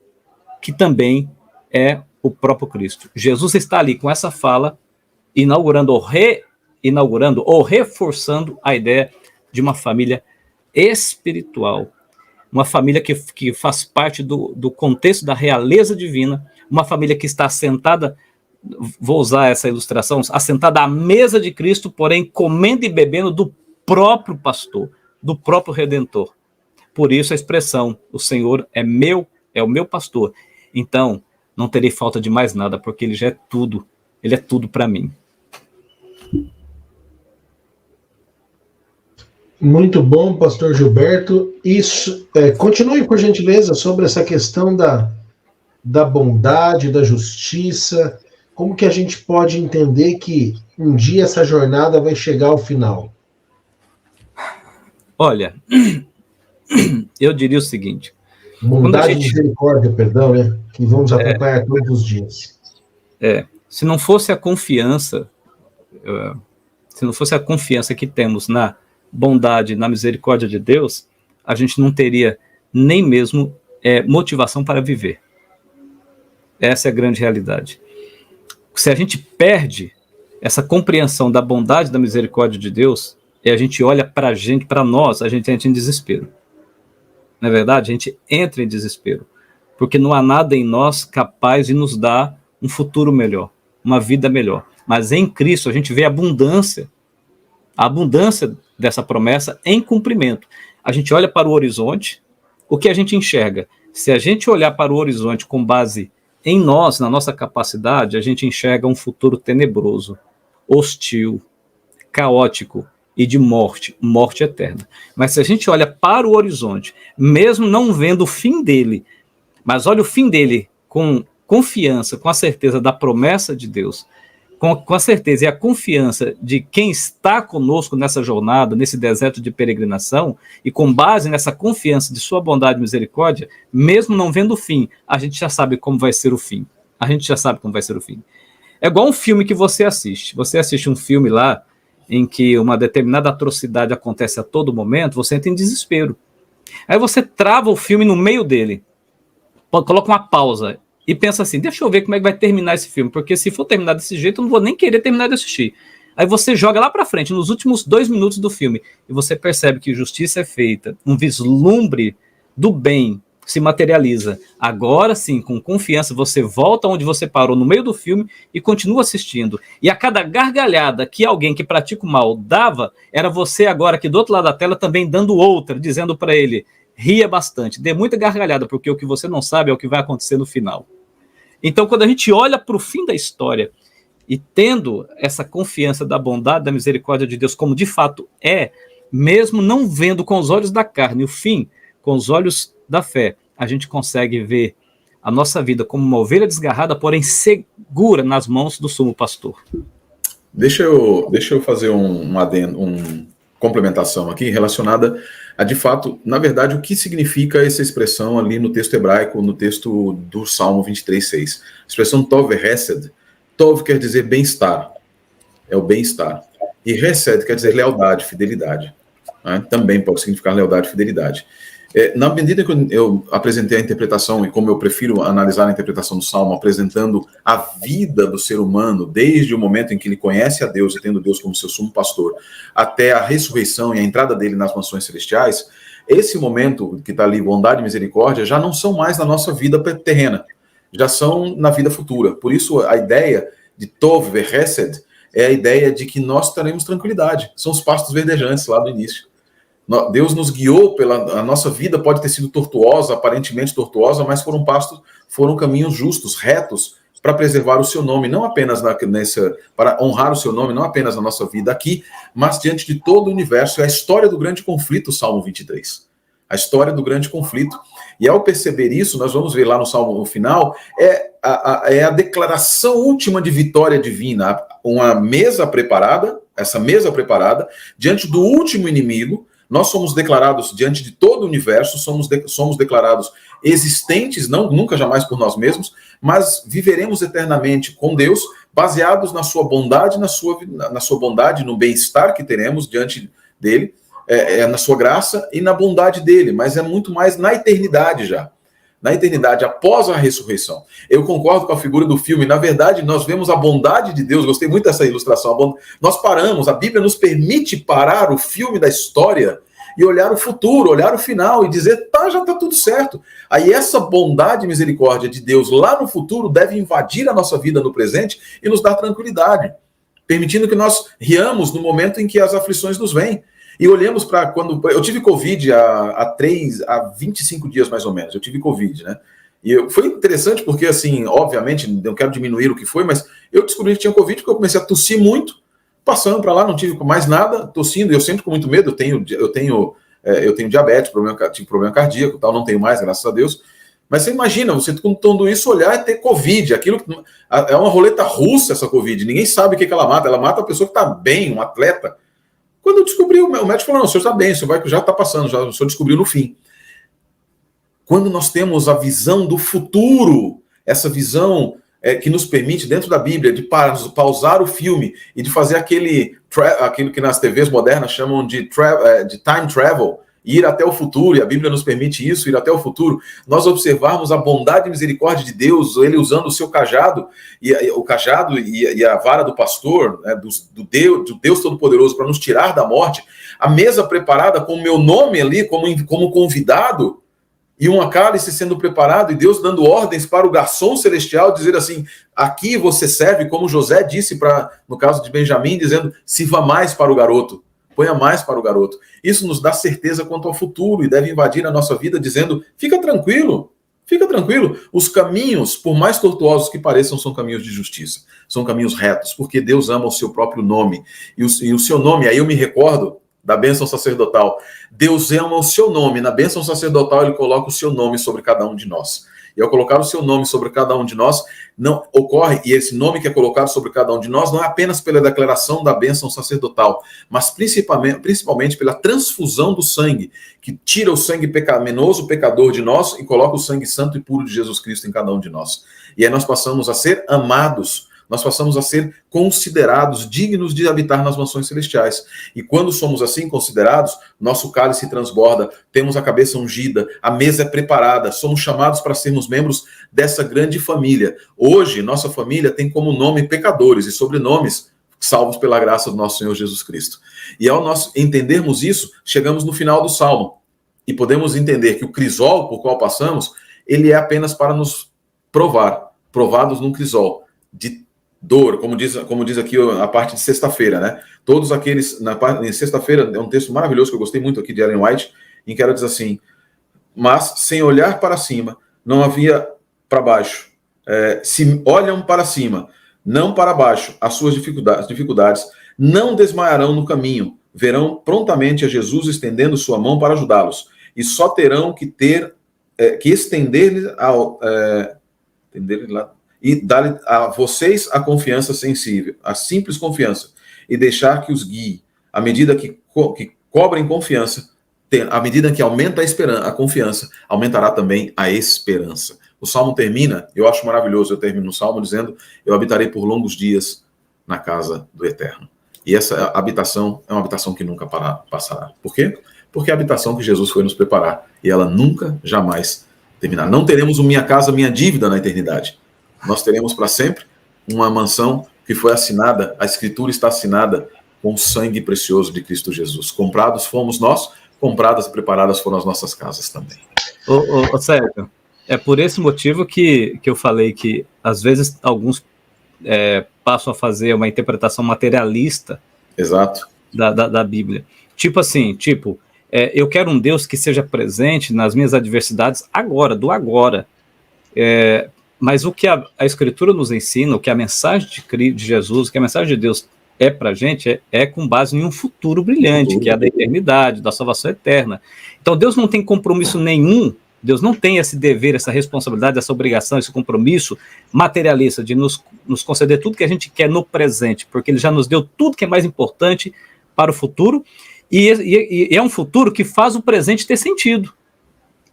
que também é o próprio Cristo. Jesus está ali com essa fala, inaugurando ou reforçando a ideia de uma família espiritual, uma família que faz parte do contexto da realeza divina, uma família que está assentada, vou usar essa ilustração, assentada à mesa de Cristo, porém comendo e bebendo do próprio pastor, do próprio Redentor. Por isso a expressão, o Senhor é o meu pastor, então não terei falta de mais nada, porque ele já é tudo, ele é tudo para mim. Muito bom, pastor Gilberto. Isso, continue, por gentileza, sobre essa questão da bondade, da justiça. Como que a gente pode entender que um dia essa jornada vai chegar ao final? Olha, eu diria o seguinte. Bondade e misericórdia, perdão, né? Que vamos acompanhar todos os dias. Se não fosse a confiança, que temos na bondade, na misericórdia de Deus, a gente não teria nem mesmo motivação para viver. Essa é a grande realidade. Se a gente perde essa compreensão da bondade, da misericórdia de Deus, e a gente olha para a gente, para nós, a gente entra em desespero. Não é verdade? A gente entra em desespero, porque não há nada em nós capaz de nos dar um futuro melhor, uma vida melhor. Mas em Cristo a gente vê a abundância dessa promessa em cumprimento. A gente olha para o horizonte, o que a gente enxerga? Se a gente olhar para o horizonte com base em nós, na nossa capacidade, a gente enxerga um futuro tenebroso, hostil, caótico e de morte eterna. Mas se a gente olha para o horizonte, mesmo não vendo o fim dele, mas olha o fim dele com confiança, com a certeza da promessa de Deus, com a certeza e a confiança de quem está conosco nessa jornada, nesse deserto de peregrinação, e com base nessa confiança de sua bondade e misericórdia, mesmo não vendo o fim, a gente já sabe como vai ser o fim. A gente já sabe como vai ser o fim. É igual um filme que você assiste. Você assiste um filme lá em que uma determinada atrocidade acontece a todo momento, você entra em desespero. Aí você trava o filme no meio dele, coloca uma pausa e pensa assim, deixa eu ver como é que vai terminar esse filme, porque se for terminar desse jeito, eu não vou nem querer terminar de assistir. Aí você joga lá pra frente, nos últimos 2 minutos do filme, e você percebe que justiça é feita, um vislumbre do bem se materializa. Agora sim, com confiança, você volta onde você parou no meio do filme e continua assistindo. E a cada gargalhada que alguém que pratica o mal dava, era você agora aqui do outro lado da tela também dando outra, dizendo para ele, ria bastante, dê muita gargalhada, porque o que você não sabe é o que vai acontecer no final. Então, quando a gente olha para o fim da história e tendo essa confiança da bondade, da misericórdia de Deus, como de fato é, mesmo não vendo com os olhos da carne o fim, com os olhos da fé, a gente consegue ver a nossa vida como uma ovelha desgarrada, porém segura nas mãos do sumo pastor. Deixa eu fazer uma complementação aqui relacionada a, de fato, na verdade, o que significa essa expressão ali no texto hebraico, no texto do Salmo 23:6. A expressão Tov Hesed. Tov quer dizer bem-estar, é o bem-estar. E Hesed quer dizer lealdade, fidelidade. Né? Também pode significar lealdade e fidelidade. Na medida que eu apresentei a interpretação, e como eu prefiro analisar a interpretação do Salmo, apresentando a vida do ser humano, desde o momento em que ele conhece a Deus e tendo Deus como seu sumo pastor, até a ressurreição e a entrada dele nas mansões celestiais, esse momento que está ali, bondade e misericórdia, já não são mais na nossa vida terrena, já são na vida futura. Por isso, a ideia de Tov Hesed é a ideia de que nós teremos tranquilidade. São os pastos verdejantes lá do início. Deus nos guiou a nossa vida pode ter sido tortuosa, aparentemente tortuosa, mas foram caminhos justos, retos, para preservar o seu nome, não apenas para honrar o seu nome, não apenas na nossa vida aqui, mas diante de todo o universo. É a história do grande conflito, Salmo 23. A história do grande conflito. E ao perceber isso, nós vamos ver lá no Salmo no final, é a declaração última de vitória divina, uma mesa preparada, essa mesa preparada, diante do último inimigo. Nós somos declarados diante de todo o universo, somos declarados existentes, nunca jamais por nós mesmos, mas viveremos eternamente com Deus, baseados na sua bondade, na sua bondade, no bem-estar que teremos diante dele, na sua graça e na bondade dele, mas é muito mais na eternidade já. Na eternidade, após a ressurreição. Eu concordo com a figura do filme. Na verdade, nós vemos a bondade de Deus. Gostei muito dessa ilustração. Nós paramos, a Bíblia nos permite parar o filme da história e olhar o futuro, olhar o final e dizer, já está tudo certo. Aí essa bondade e misericórdia de Deus lá no futuro deve invadir a nossa vida no presente e nos dar tranquilidade, permitindo que nós riamos no momento em que as aflições nos vêm. E olhamos para quando... Eu tive Covid há 25 dias, mais ou menos. Eu tive Covid, né? E foi interessante porque, assim, obviamente, não quero diminuir o que foi, mas eu descobri que tinha Covid porque eu comecei a tossir muito, passando para lá, não tive mais nada, tossindo, e eu sempre com muito medo, eu tenho diabetes, tive problema cardíaco, tal, não tenho mais, graças a Deus. Mas você imagina, você com tudo isso olhar e ter Covid, é uma roleta russa essa Covid, ninguém sabe o que ela mata a pessoa que está bem, um atleta. Quando eu descobri, o médico falou, não, o senhor está bem, o senhor já está passando, o senhor descobriu no fim. Quando nós temos a visão do futuro, essa visão que nos permite, dentro da Bíblia, de pausar o filme e de fazer aquilo que nas TVs modernas chamam de time travel, ir até o futuro, e a Bíblia nos permite isso, ir até o futuro, nós observarmos a bondade e misericórdia de Deus, ele usando o seu cajado, e a vara do pastor, né, do Deus Todo-Poderoso, para nos tirar da morte, a mesa preparada com o meu nome ali, como convidado, e um cálice sendo preparado, e Deus dando ordens para o garçom celestial, dizer assim, aqui você serve, como José disse, no caso de Benjamim, dizendo, sirva mais para o garoto. Ponha mais para o garoto. Isso nos dá certeza quanto ao futuro e deve invadir a nossa vida dizendo, fica tranquilo. Os caminhos, por mais tortuosos que pareçam, são caminhos de justiça. São caminhos retos, porque Deus ama o seu próprio nome. E o seu nome, aí eu me recordo da bênção sacerdotal. Deus ama o seu nome. Na bênção sacerdotal, ele coloca o seu nome sobre cada um de nós. E ao colocar o seu nome sobre cada um de nós, não ocorre, e esse nome que é colocado sobre cada um de nós não é apenas pela declaração da bênção sacerdotal, mas principalmente pela transfusão do sangue, que tira o sangue pecaminoso, pecador de nós, e coloca o sangue santo e puro de Jesus Cristo em cada um de nós. E aí nós passamos a ser amados, nós passamos a ser considerados dignos de habitar nas mansões celestiais. E quando somos assim considerados, nosso cálice transborda, temos a cabeça ungida, a mesa é preparada, somos chamados para sermos membros dessa grande família. Hoje, nossa família tem como nome pecadores e sobrenomes salvos pela graça do nosso Senhor Jesus Cristo. E ao nós entendermos isso, chegamos no final do Salmo. E podemos entender que o crisol por qual passamos, ele é apenas para nos provados num crisol de dor, como diz aqui a parte de sexta-feira, né? Todos aqueles, em sexta-feira, é um texto maravilhoso que eu gostei muito aqui de Ellen White, em que ela diz assim: mas sem olhar para cima, não havia para baixo. Se olham para cima, não para baixo, as suas dificuldades, não desmaiarão no caminho, verão prontamente a Jesus estendendo sua mão para ajudá-los, e só terão que estender-lhe e dar a vocês a confiança sensível, a simples confiança, e deixar que os guie. À medida que cobrem confiança, à medida que aumenta a confiança, aumentará também a esperança. O Salmo termina, eu acho maravilhoso, eu termino o Salmo dizendo: eu habitarei por longos dias na casa do Eterno. E essa habitação é uma habitação que nunca passará. Por quê? Porque é a habitação que Jesus foi nos preparar, e ela nunca, jamais terminará. Não teremos o minha casa, minha dívida na eternidade. Nós teremos para sempre uma mansão que foi assinada, a Escritura está assinada com o sangue precioso de Cristo Jesus. Comprados fomos nós, compradas e preparadas foram as nossas casas também. Sérgio, é por esse motivo que eu falei que, às vezes, alguns passam a fazer uma interpretação materialista. Exato. Da Bíblia. Tipo assim, eu quero um Deus que seja presente nas minhas adversidades agora, do agora. Mas o que a Escritura nos ensina, o que a mensagem de Jesus, o que a mensagem de Deus é para a gente, é com base em um futuro brilhante, que é a da eternidade, da salvação eterna. Então Deus não tem compromisso nenhum, Deus não tem esse dever, essa responsabilidade, essa obrigação, esse compromisso materialista de nos conceder tudo que a gente quer no presente, porque Ele já nos deu tudo que é mais importante para o futuro, e é um futuro que faz o presente ter sentido.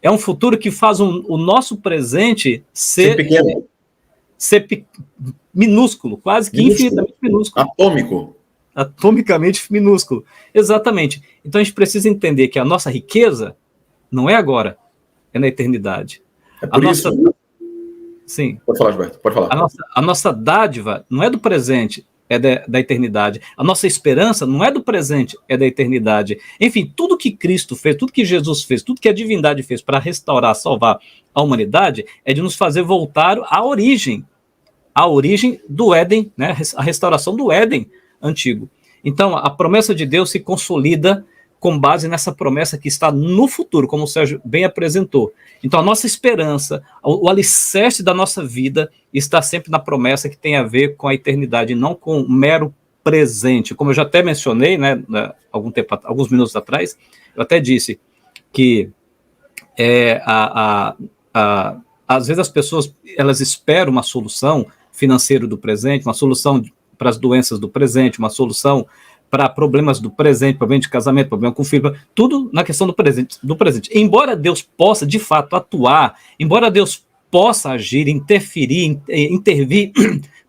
É um futuro que faz o nosso presente ser pequeno. Minúsculo, quase que infinitamente minúsculo. Atomicamente minúsculo. Exatamente. Então a gente precisa entender que a nossa riqueza não é agora, é na eternidade. É por isso. Sim. Pode falar, Gilberto, pode falar. A nossa dádiva não é do presente, é da eternidade. A nossa esperança não é do presente, é da eternidade. Enfim, tudo que Cristo fez, tudo que Jesus fez, tudo que a divindade fez para restaurar, salvar a humanidade, é de nos fazer voltar à origem do Éden, né? A restauração do Éden antigo. Então, a promessa de Deus se consolida com base nessa promessa que está no futuro, como o Sérgio bem apresentou. Então, a nossa esperança, o alicerce da nossa vida está sempre na promessa que tem a ver com a eternidade, não com o mero presente. Como eu já até mencionei, né, alguns minutos atrás, eu até disse que às vezes as pessoas elas esperam uma solução financeira do presente, uma solução para as doenças do presente, uma solução para problemas do presente, problema de casamento, problema com filho, tudo na questão do presente. Embora Deus possa, de fato, atuar, embora Deus possa agir, intervir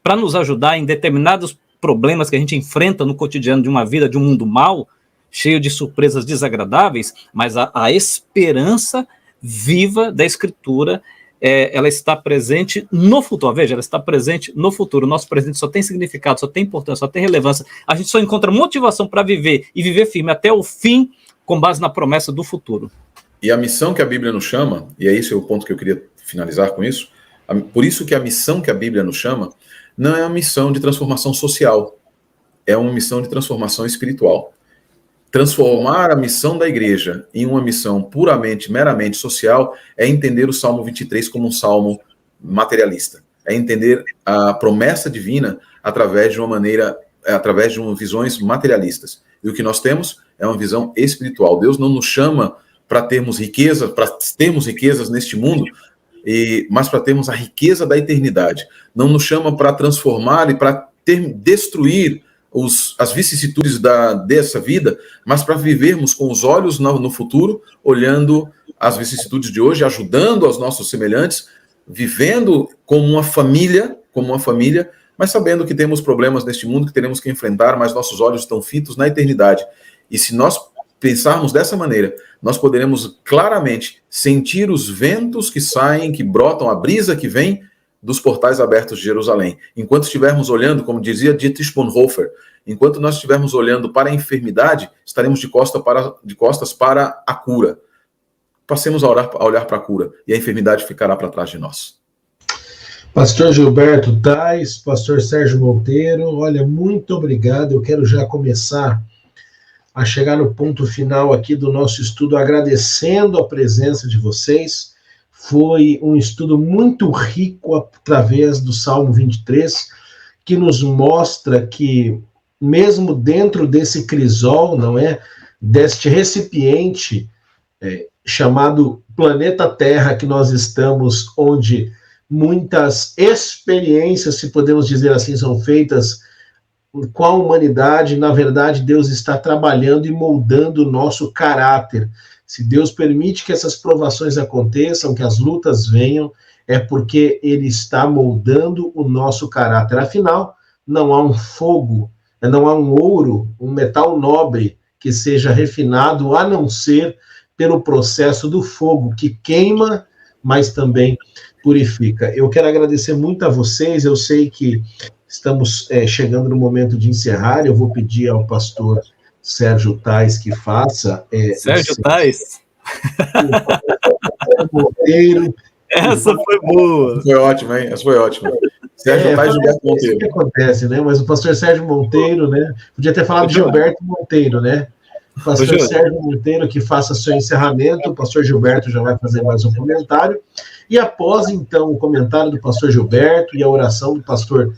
para nos ajudar em determinados problemas que a gente enfrenta no cotidiano de uma vida, de um mundo mau, cheio de surpresas desagradáveis, mas a esperança viva da Escritura, ela está presente no futuro. Veja, ela está presente no futuro. O nosso presente só tem significado, só tem importância, só tem relevância. A gente só encontra motivação para viver e viver firme até o fim, com base na promessa do futuro. E a missão que a Bíblia nos chama, e é esse o ponto que eu queria finalizar com isso, por isso que a missão que a Bíblia nos chama não é uma missão de transformação social, é uma missão de transformação espiritual. Transformar a missão da igreja em uma missão meramente social é entender o Salmo 23 como um salmo materialista. É entender a promessa divina através de visões materialistas. E o que nós temos é uma visão espiritual. Deus não nos chama para termos riquezas neste mundo mas para termos a riqueza da eternidade. Não nos chama para transformar e para destruir as vicissitudes dessa vida, mas para vivermos com os olhos no futuro, olhando as vicissitudes de hoje, ajudando aos nossos semelhantes, vivendo como uma família, mas sabendo que temos problemas neste mundo que teremos que enfrentar, mas nossos olhos estão fitos na eternidade. E se nós pensarmos dessa maneira, nós poderemos claramente sentir os ventos que saem, que brotam, a brisa que vem dos portais abertos de Jerusalém. Enquanto estivermos olhando, como dizia Dietrich Bonhoeffer, enquanto nós estivermos olhando para a enfermidade, estaremos de costas para a cura. Passemos a olhar para a cura, e a enfermidade ficará para trás de nós. Pastor Gilberto Tais, pastor Sérgio Monteiro, olha, muito obrigado. Eu quero já começar a chegar no ponto final aqui do nosso estudo, agradecendo a presença de vocês. Foi um estudo muito rico através do Salmo 23, que nos mostra que, mesmo dentro desse crisol, não é, deste recipiente chamado planeta Terra que nós estamos, onde muitas experiências, se podemos dizer assim, são feitas com a humanidade, na verdade, Deus está trabalhando e moldando o nosso caráter. Se Deus permite que essas provações aconteçam, que as lutas venham, é porque Ele está moldando o nosso caráter. Afinal, não há um fogo, não há um ouro, um metal nobre que seja refinado, a não ser pelo processo do fogo, que queima, mas também purifica. Eu quero agradecer muito a vocês, eu sei que estamos chegando no momento de encerrar, eu vou pedir ao pastor Sérgio Tais que faça... Sérgio Tais? Monteiro. Essa foi boa. Foi ótima, hein? Essa foi ótima. Sérgio Tais e Gilberto Monteiro. Isso que acontece, né? Mas o pastor Sérgio Monteiro, né? Podia ter falado Gilberto Monteiro, né? O pastor Sérgio Monteiro que faça seu encerramento, o pastor Gilberto já vai fazer mais um comentário, e após, então, o comentário do pastor Gilberto e a oração do pastor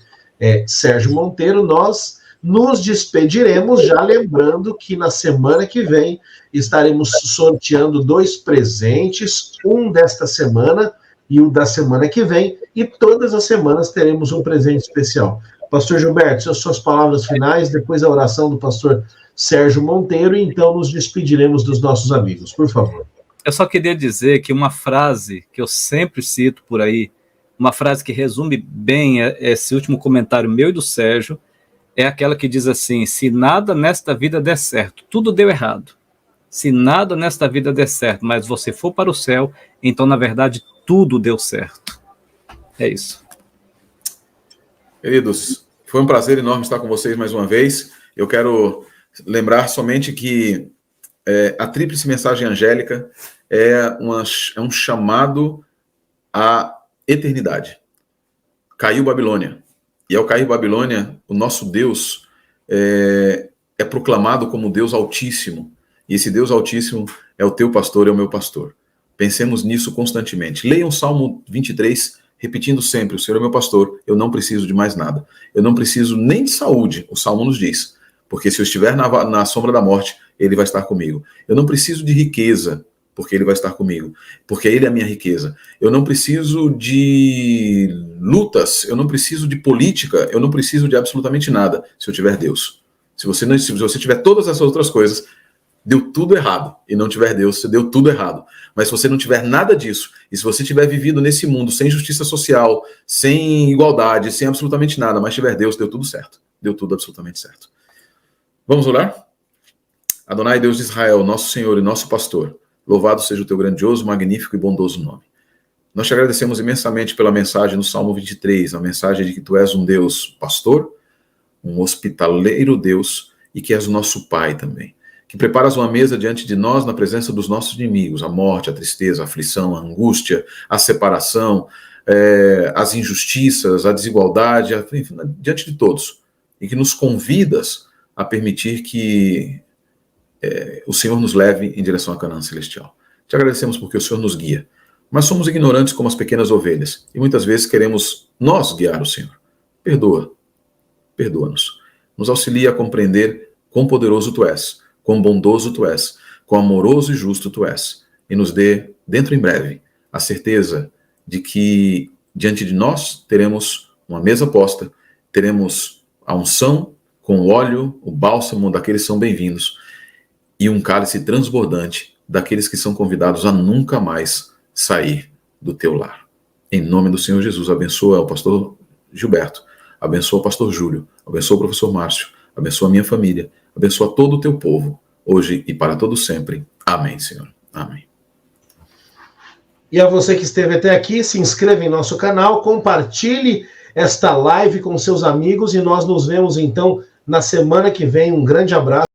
Sérgio Monteiro, nós nos despediremos, já lembrando que na semana que vem estaremos sorteando 2 presentes, um desta semana e o da semana que vem, e todas as semanas teremos um presente especial. Pastor Gilberto, suas palavras finais, depois a oração do pastor Sérgio Monteiro, e então nos despediremos dos nossos amigos, por favor. Eu só queria dizer que uma frase que eu sempre cito por aí, uma frase que resume bem esse último comentário meu e do Sérgio, é aquela que diz assim: se nada nesta vida der certo, tudo deu errado. Se nada nesta vida der certo, mas você for para o céu, então, na verdade, tudo deu certo. É isso. Queridos, foi um prazer enorme estar com vocês mais uma vez. Eu quero lembrar somente que a tríplice mensagem angélica é um chamado à eternidade. Caiu Babilônia. E ao cair Babilônia, o nosso Deus é proclamado como Deus Altíssimo. E esse Deus Altíssimo é o teu pastor, é o meu pastor. Pensemos nisso constantemente. Leiam o Salmo 23, repetindo sempre: o Senhor é meu pastor, eu não preciso de mais nada. Eu não preciso nem de saúde, o Salmo nos diz. Porque se eu estiver na sombra da morte, Ele vai estar comigo. Eu não preciso de riqueza, porque Ele vai estar comigo. Porque Ele é a minha riqueza. Eu não preciso de lutas, eu não preciso de política, eu não preciso de absolutamente nada, se eu tiver Deus. Se você tiver todas essas outras coisas, deu tudo errado. E não tiver Deus, você deu tudo errado. Mas se você não tiver nada disso, e se você tiver vivido nesse mundo sem justiça social, sem igualdade, sem absolutamente nada, mas tiver Deus, deu tudo certo. Deu tudo absolutamente certo. Vamos orar? Adonai, Deus de Israel, nosso Senhor e nosso pastor, louvado seja o teu grandioso, magnífico e bondoso nome. Nós te agradecemos imensamente pela mensagem no Salmo 23, a mensagem de que tu és um Deus pastor, um hospitaleiro Deus, e que és o nosso Pai também. Que preparas uma mesa diante de nós na presença dos nossos inimigos, a morte, a tristeza, a aflição, a angústia, a separação, as injustiças, a desigualdade, enfim, diante de todos. E que nos convidas a permitir que o Senhor nos leve em direção à Canaã celestial. Te agradecemos porque o Senhor nos guia, mas somos ignorantes como as pequenas ovelhas, e muitas vezes queremos nós guiar o Senhor. Perdoa-nos. Nos auxilia a compreender quão poderoso tu és, quão bondoso tu és, quão amoroso e justo tu és, e nos dê, dentro em breve, a certeza de que diante de nós teremos uma mesa posta, teremos a unção com o óleo, o bálsamo daqueles que são bem-vindos e um cálice transbordante daqueles que são convidados a nunca mais sair do teu lar. Em nome do Senhor Jesus, abençoa o pastor Gilberto, abençoa o pastor Júlio, abençoa o professor Márcio, abençoa a minha família, abençoa todo o teu povo, hoje e para todo sempre. Amém, Senhor. Amém. E a você que esteve até aqui, se inscreva em nosso canal, compartilhe esta live com seus amigos e nós nos vemos então na semana que vem. Um grande abraço.